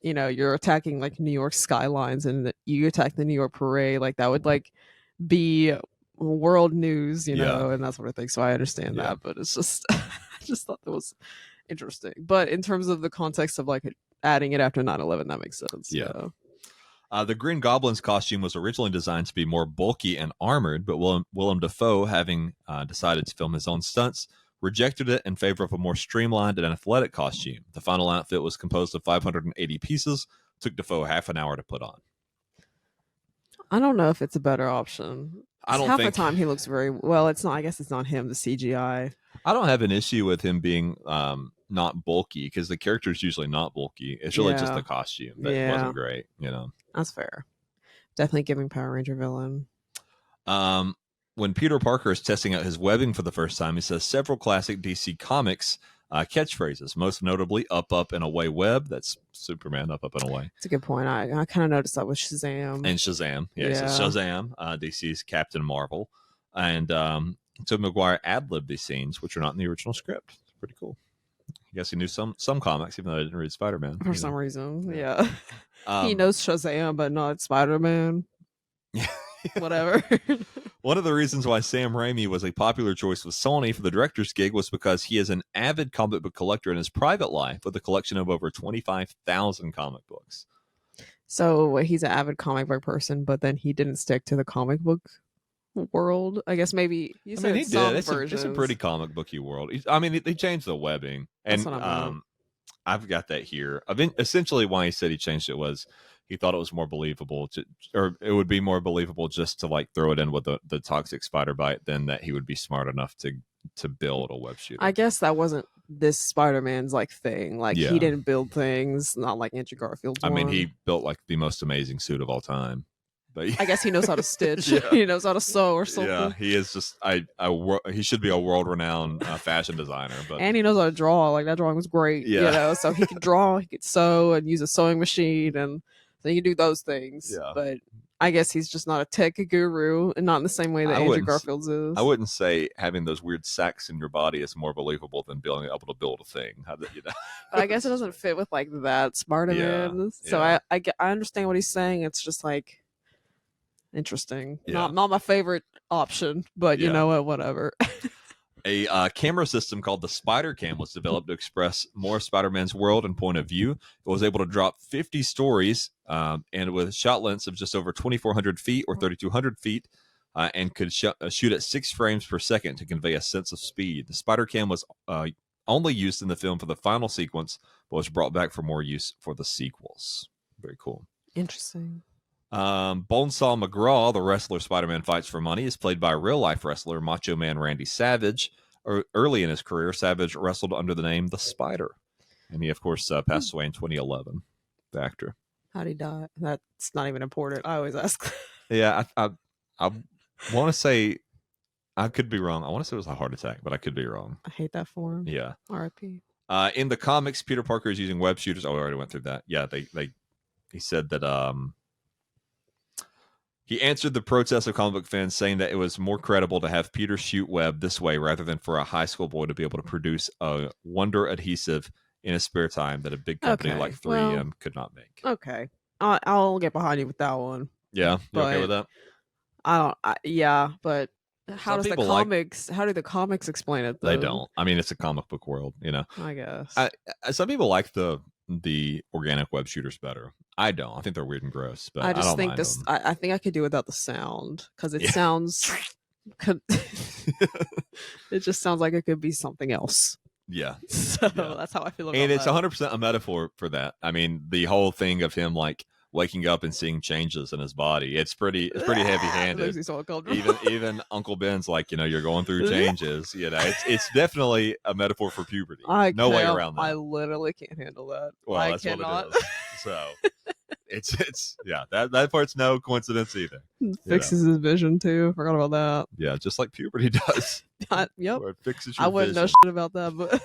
you know, you're attacking like New York skylines and you attack the New York parade, like that would like be world news, you know, and that sort of thing. So I understand that, but it's just I just thought that was interesting. But in terms of the context of like adding it after 9/11, that makes sense. Yeah. The Green Goblin's costume was originally designed to be more bulky and armored, but Willem Dafoe, having decided to film his own stunts, rejected it in favor of a more streamlined and athletic costume. The final outfit was composed of 580 pieces. Took Dafoe half an hour to put on. I don't know if it's a better option. Half the time he looks very well. It's not. I guess it's not him. The CGI. I don't have an issue with him being not bulky because the character is usually not bulky. It's really just the costume that wasn't great. You know, that's fair. Definitely giving Power Ranger villain. When Peter Parker is testing out his webbing for the first time, he says several classic DC Comics catchphrases, most notably "Up, up, and away, web." That's Superman, up, up, and away. That's a good point. I kind of noticed that with Shazam. And Shazam. Yeah. So Shazam, DC's Captain Marvel. And Tobey Maguire ad-libbed these scenes, which are not in the original script. It's pretty cool. I guess he knew some comics, even though I didn't read Spider-Man. For some reason, yeah. He knows Shazam, but not Spider-Man. Whatever. One of the reasons why Sam Raimi was a popular choice with Sony for the director's gig was because he is an avid comic book collector in his private life with a collection of over 25,000 comic books. So he's an avid comic book person, but then he didn't stick to the comic book world. I guess maybe he did. It's a pretty comic booky world. They changed the webbing, and I've got that here. Essentially, why he said he changed it was he thought it was more believable or it would be more believable just to like throw it in with the toxic spider bite than that he would be smart enough to build a web shooter. I guess that wasn't this Spider-Man's like thing. Like he didn't build things, not like Andrew Garfield's one. He built like the most amazing suit of all time. But I guess he knows how to stitch. He knows how to sew or something. Yeah, he is just he should be a world-renowned fashion designer. And he knows how to draw. Like that drawing was great. Yeah. You know, so he could draw, he could sew and use a sewing machine, and so he can do those things. Yeah. But I guess he's just not a tech guru, and not in the same way that Andrew Garfield's is. I wouldn't say having those weird sacs in your body is more believable than being able to build a thing. But I guess it doesn't fit with like that Spider-Man. So I understand what he's saying. It's just like interesting. Not my favorite option, but you know what? Whatever. A camera system called the Spider Cam was developed to express more of Spider-Man's world and point of view. It was able to drop 50 stories and with shot lengths of just over 2,400 feet or 3,200 feet and could shoot at 6 frames per second to convey a sense of speed. The Spider Cam was only used in the film for the final sequence, but was brought back for more use for the sequels. Very cool. Interesting. Bonesaw McGraw, the wrestler Spider-Man fights for money, is played by real-life wrestler Macho Man Randy Savage. Early in his career, Savage wrestled under the name The Spider. And he, of course, passed away in 2011, the actor. How'd he die? That's not even important. I always ask. Yeah, I want to say, I could be wrong. I want to say it was a heart attack, but I could be wrong. I hate that for him. Yeah. R.I.P. In the comics, Peter Parker is using web shooters. Oh, we already went through that. Yeah, he said that he answered the protest of comic book fans, saying that it was more credible to have Peter shoot web this way rather than for a high school boy to be able to produce a Wonder adhesive in his spare time that a big company like 3M could not make. Okay, I'll get behind you with that one. Yeah, you okay with that? Yeah, but how do the comics explain it, though? They don't. I mean, it's a comic book world, you know. I guess. Some people like the organic web shooters better. I don't. I think they're weird and gross, but I just think this. I think I could do without the sound because it sounds. It just sounds like it could be something else. Yeah. So that's how I feel about it. And it's 100% a metaphor for that. I mean, the whole thing of him like waking up and seeing changes in his body. It's pretty heavy-handed. Even Uncle Ben's like, you're going through changes. It's definitely a metaphor for puberty. No way around that. I literally can't handle that. Well, that's what it is. So it's that part's no coincidence either. Fixes his vision too. Forgot about that. Yeah, just like puberty does. Yep. It fixes your I wouldn't vision. know shit about that, but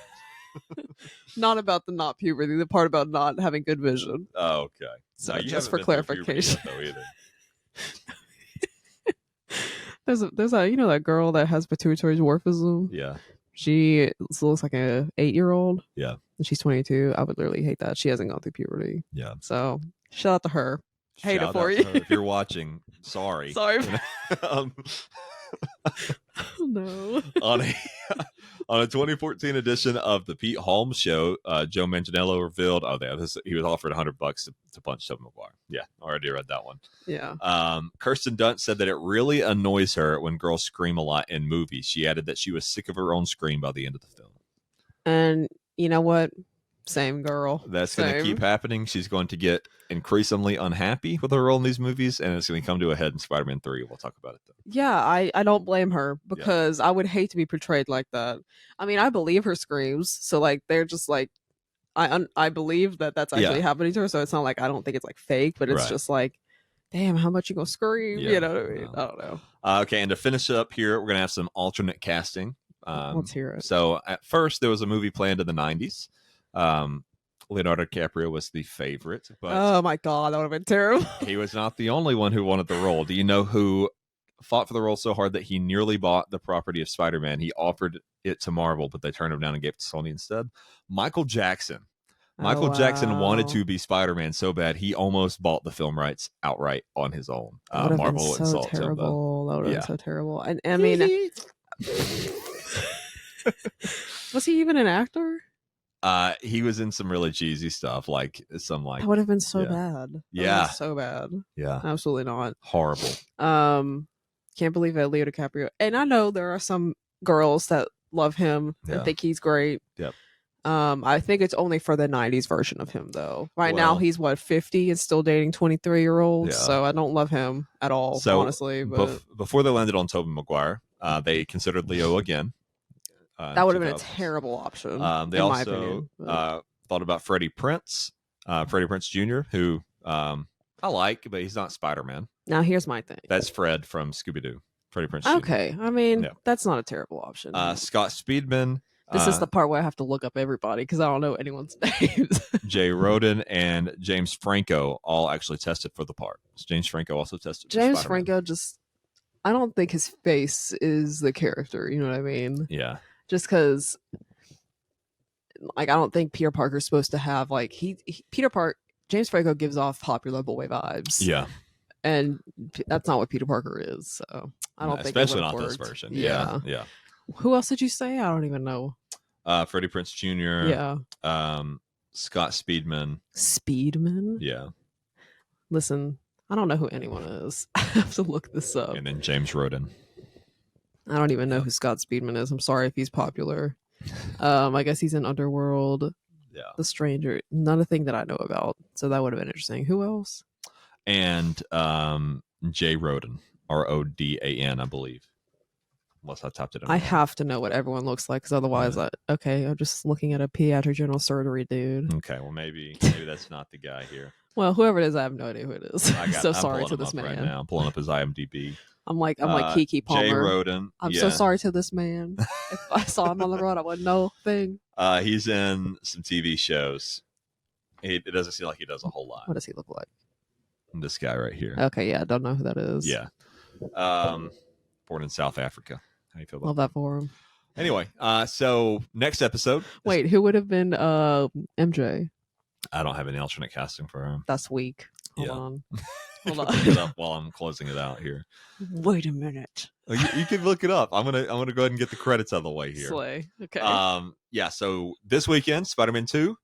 not about the not puberty. The part about not having good vision. Oh, okay. So just for clarification. There's a that girl that has pituitary dwarfism. Yeah. She looks like a 8-year-old. Yeah. And she's 22. I would literally hate that. She hasn't gone through puberty. Yeah. So shout out to her. Hate it for you. If you're watching, sorry. Sorry. Oh, no. On a 2014 edition of the Pete Holmes Show, Joe Manganiello revealed, he was offered $100 to punch Tobey Maguire. Yeah, already read that one. Yeah. Kirsten Dunst said that it really annoys her when girls scream a lot in movies. She added that she was sick of her own scream by the end of the film. And you know what? Same girl. That's going to keep happening. She's going to get increasingly unhappy with her role in these movies, and it's going to come to a head in Spider-Man 3. We'll talk about it, though. Yeah, I don't blame her because I would hate to be portrayed like that. I mean, I believe her screams, so like they're just like I believe that that's actually happening to her. So it's not like I don't think it's like fake, but it's just like, damn, how much you gonna scream? You know what I mean? I don't know. Okay, and to finish up here, we're gonna have some alternate casting. Let's hear it. So at first, there was a movie planned in the 90s. Leonardo DiCaprio was the favorite, but oh my god, that would have been terrible. He was not the only one who wanted the role. Do you know who fought for the role so hard that he nearly bought the property of Spider-Man? He offered it to Marvel, but they turned him down and gave it to Sony instead. Michael Jackson. Michael Jackson wanted to be Spider-Man so bad he almost bought the film rights outright on his own. Marvel would so terrible. That would have been so terrible. And I mean, was he even an actor? He was in some really cheesy stuff, like that would have been so bad. Yeah, so bad. Yeah, absolutely not. Horrible. Can't believe that Leo DiCaprio. And I know there are some girls that love him and think he's great. Yep. I think it's only for the 90s version of him, though. Right now, he's 50 and still dating 23-year-olds. Yeah. So I don't love him at all, honestly. But before they landed on Tobey Maguire, they considered Leo again. That would have been a terrible option. They also thought about Freddie Prinze Jr., who I like, but he's not Spider-Man. Now, here's my thing. That's Fred from Scooby-Doo. Freddie Prinze Jr. Okay. I mean, that's not a terrible option. Scott Speedman. This is the part where I have to look up everybody because I don't know anyone's names. Jay Roden and James Franco all actually tested for the part. James Franco also tested for James Spider-Man. Franco I don't think his face is the character. You know what I mean? Yeah. Just because, like, I don't think Peter Parker's supposed to have, like, James Franco gives off popular boy vibes. Yeah. And that's not what Peter Parker is. So I don't think especially not this version. Yeah. Who else did you say? I don't even know. Freddie Prinze Jr. Yeah. Scott Speedman. Speedman? Yeah. Listen, I don't know who anyone is. I have to look this up. And then James Roden. I don't even know who Scott Speedman is. I'm sorry if he's popular. I guess he's in Underworld. Yeah. The Stranger. Not a thing that I know about. So that would have been interesting. Who else? And Jay Roden. Rodan, I believe. unless I typed it in. I have to know what everyone looks like, because otherwise, I'm just looking at a pediatric general surgery dude. Okay, well maybe that's not the guy here. Well, whoever it is, I have no idea who it is. I'm sorry to this man. Right now. I'm pulling up his IMDb. I'm like Kiki Palmer. Jay Roden. I'm so sorry to this man. If I saw him on the road, I wouldn't know thing. He's in some TV shows. It doesn't seem like he does a whole lot. What does he look like? This guy right here. Okay, yeah, I don't know who that is. Yeah. Born in South Africa. How do you feel about Love that for him. Anyway, so next episode. Wait, who would have been MJ? I don't have any alternate casting for him. That's weak. Hold on. Look it up while I'm closing it out here. Wait a minute. You can look it up. I'm gonna go ahead and get the credits out of the way here. Slay. Okay. Yeah. So this weekend, Spider-Man 2,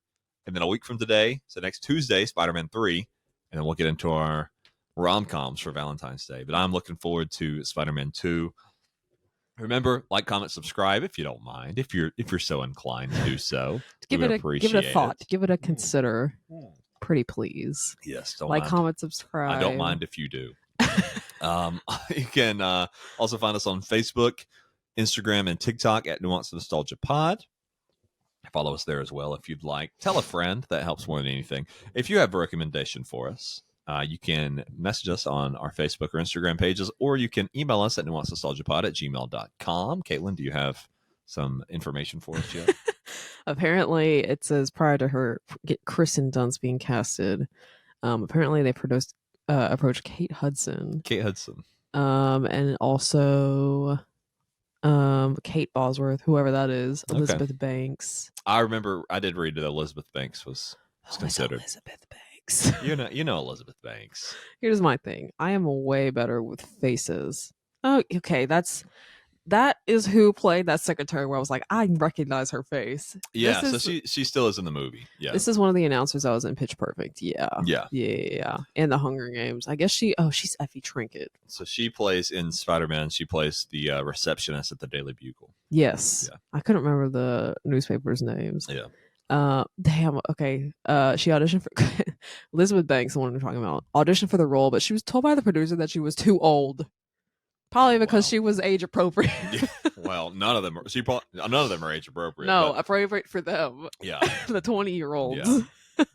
and then a week from today, so next Tuesday, Spider-Man 3, and then we'll get into our rom-coms for Valentine's Day. But I'm looking forward to Spider-Man 2. Remember, like, comment, subscribe if you don't mind. If you're so inclined to do so, give it a thought. Give it a consider. Pretty please. Yes. Don't like, mind. comment, subscribe. I don't mind if you do. You can also find us on Facebook, Instagram, and TikTok at Nuance Nostalgia Pod. Follow us there as well if you'd like. Tell a friend. That helps more than anything. If you have a recommendation for us, you can message us on our Facebook or Instagram pages, or you can email us at nuancenostalgiapod@gmail.com. Caitlin, do you have some information for us yet? Apparently, it says prior to her Kristen Dunst being casted, apparently they approached Kate Hudson. And also Kate Bosworth, whoever that is, Elizabeth Banks. I remember I did read that Elizabeth Banks was considered. Elizabeth Banks. You know Elizabeth Banks. Here's my thing. I am way better with faces. Oh, okay. That is who played that secretary where I was like, I recognize her face. Yeah, so she still is in the movie. Yeah. This is one of the announcers that was in Pitch Perfect. Yeah. And the Hunger Games. I guess she's Effie Trinket. So she plays in Spider-Man. She plays the receptionist at the Daily Bugle. Yes. Yeah. I couldn't remember the newspapers' names. Yeah. Damn. Okay. She auditioned for Elizabeth Banks, the one we're talking about, auditioned for the role, but she was told by the producer that she was too old. Probably because she was age appropriate. Well, none of them are age appropriate. No, appropriate for them. Yeah. The 20-year-olds. Yeah.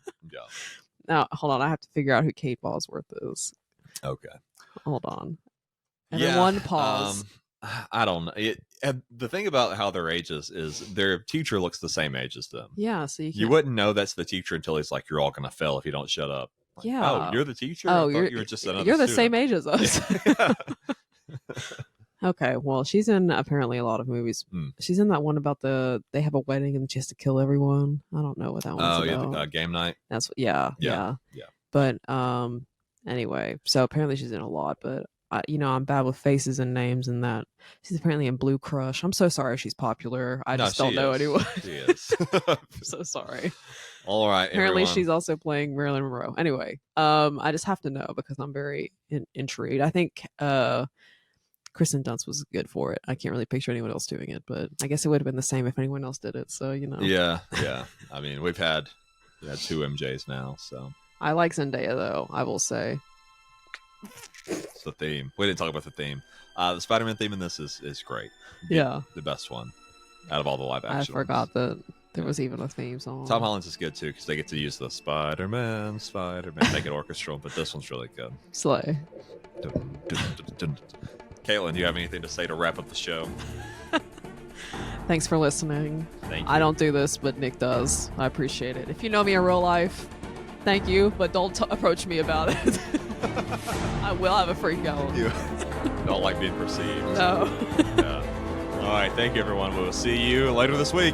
Now, hold on. I have to figure out who Kate Bosworth is. Okay. Hold on. And then one pause. I don't know. The thing about how they're ages is their teacher looks the same age as them. Yeah, so you wouldn't know that's the teacher until he's like, you're all going to fail if you don't shut up. Like, yeah. Oh, you're the teacher? Oh, you're just another You're the student. same age as us. Yeah. Okay, well, she's in apparently a lot of movies. She's in that one about they have a wedding and she has to kill everyone. I don't know what that one's about. Yeah, game night. That's yeah. But anyway, so apparently she's in a lot. But I'm bad with faces and names, and that she's apparently in Blue Crush. I'm so sorry she's popular. I just don't know anyone. She is. I'm so sorry. All right. Apparently everyone. she's also playing Marilyn Monroe. Anyway, I just have to know because I'm very intrigued. I think Kristen Dunst was good for it. I can't really picture anyone else doing it, but I guess it would have been the same if anyone else did it. So Yeah. I mean, we've had two MJs now, so I like Zendaya though. I will say it's the theme. We didn't talk about the theme. The Spider-Man theme in this is great. Yeah, the best one out of all the live action. I forgot that there was even a theme song. Tom Holland's is good too because they get to use the Spider-Man, make it orchestral, but this one's really good. Slay. Dun, dun, dun, dun. Caitlin, do you have anything to say to wrap up the show? Thanks for listening. Thank you. I don't do this, but Nick does. I appreciate it. If you know me in real life, thank you, but don't approach me about it. I will have a freak out. You don't like being perceived. No. Yeah. All right. Thank you, everyone. We'll see you later this week.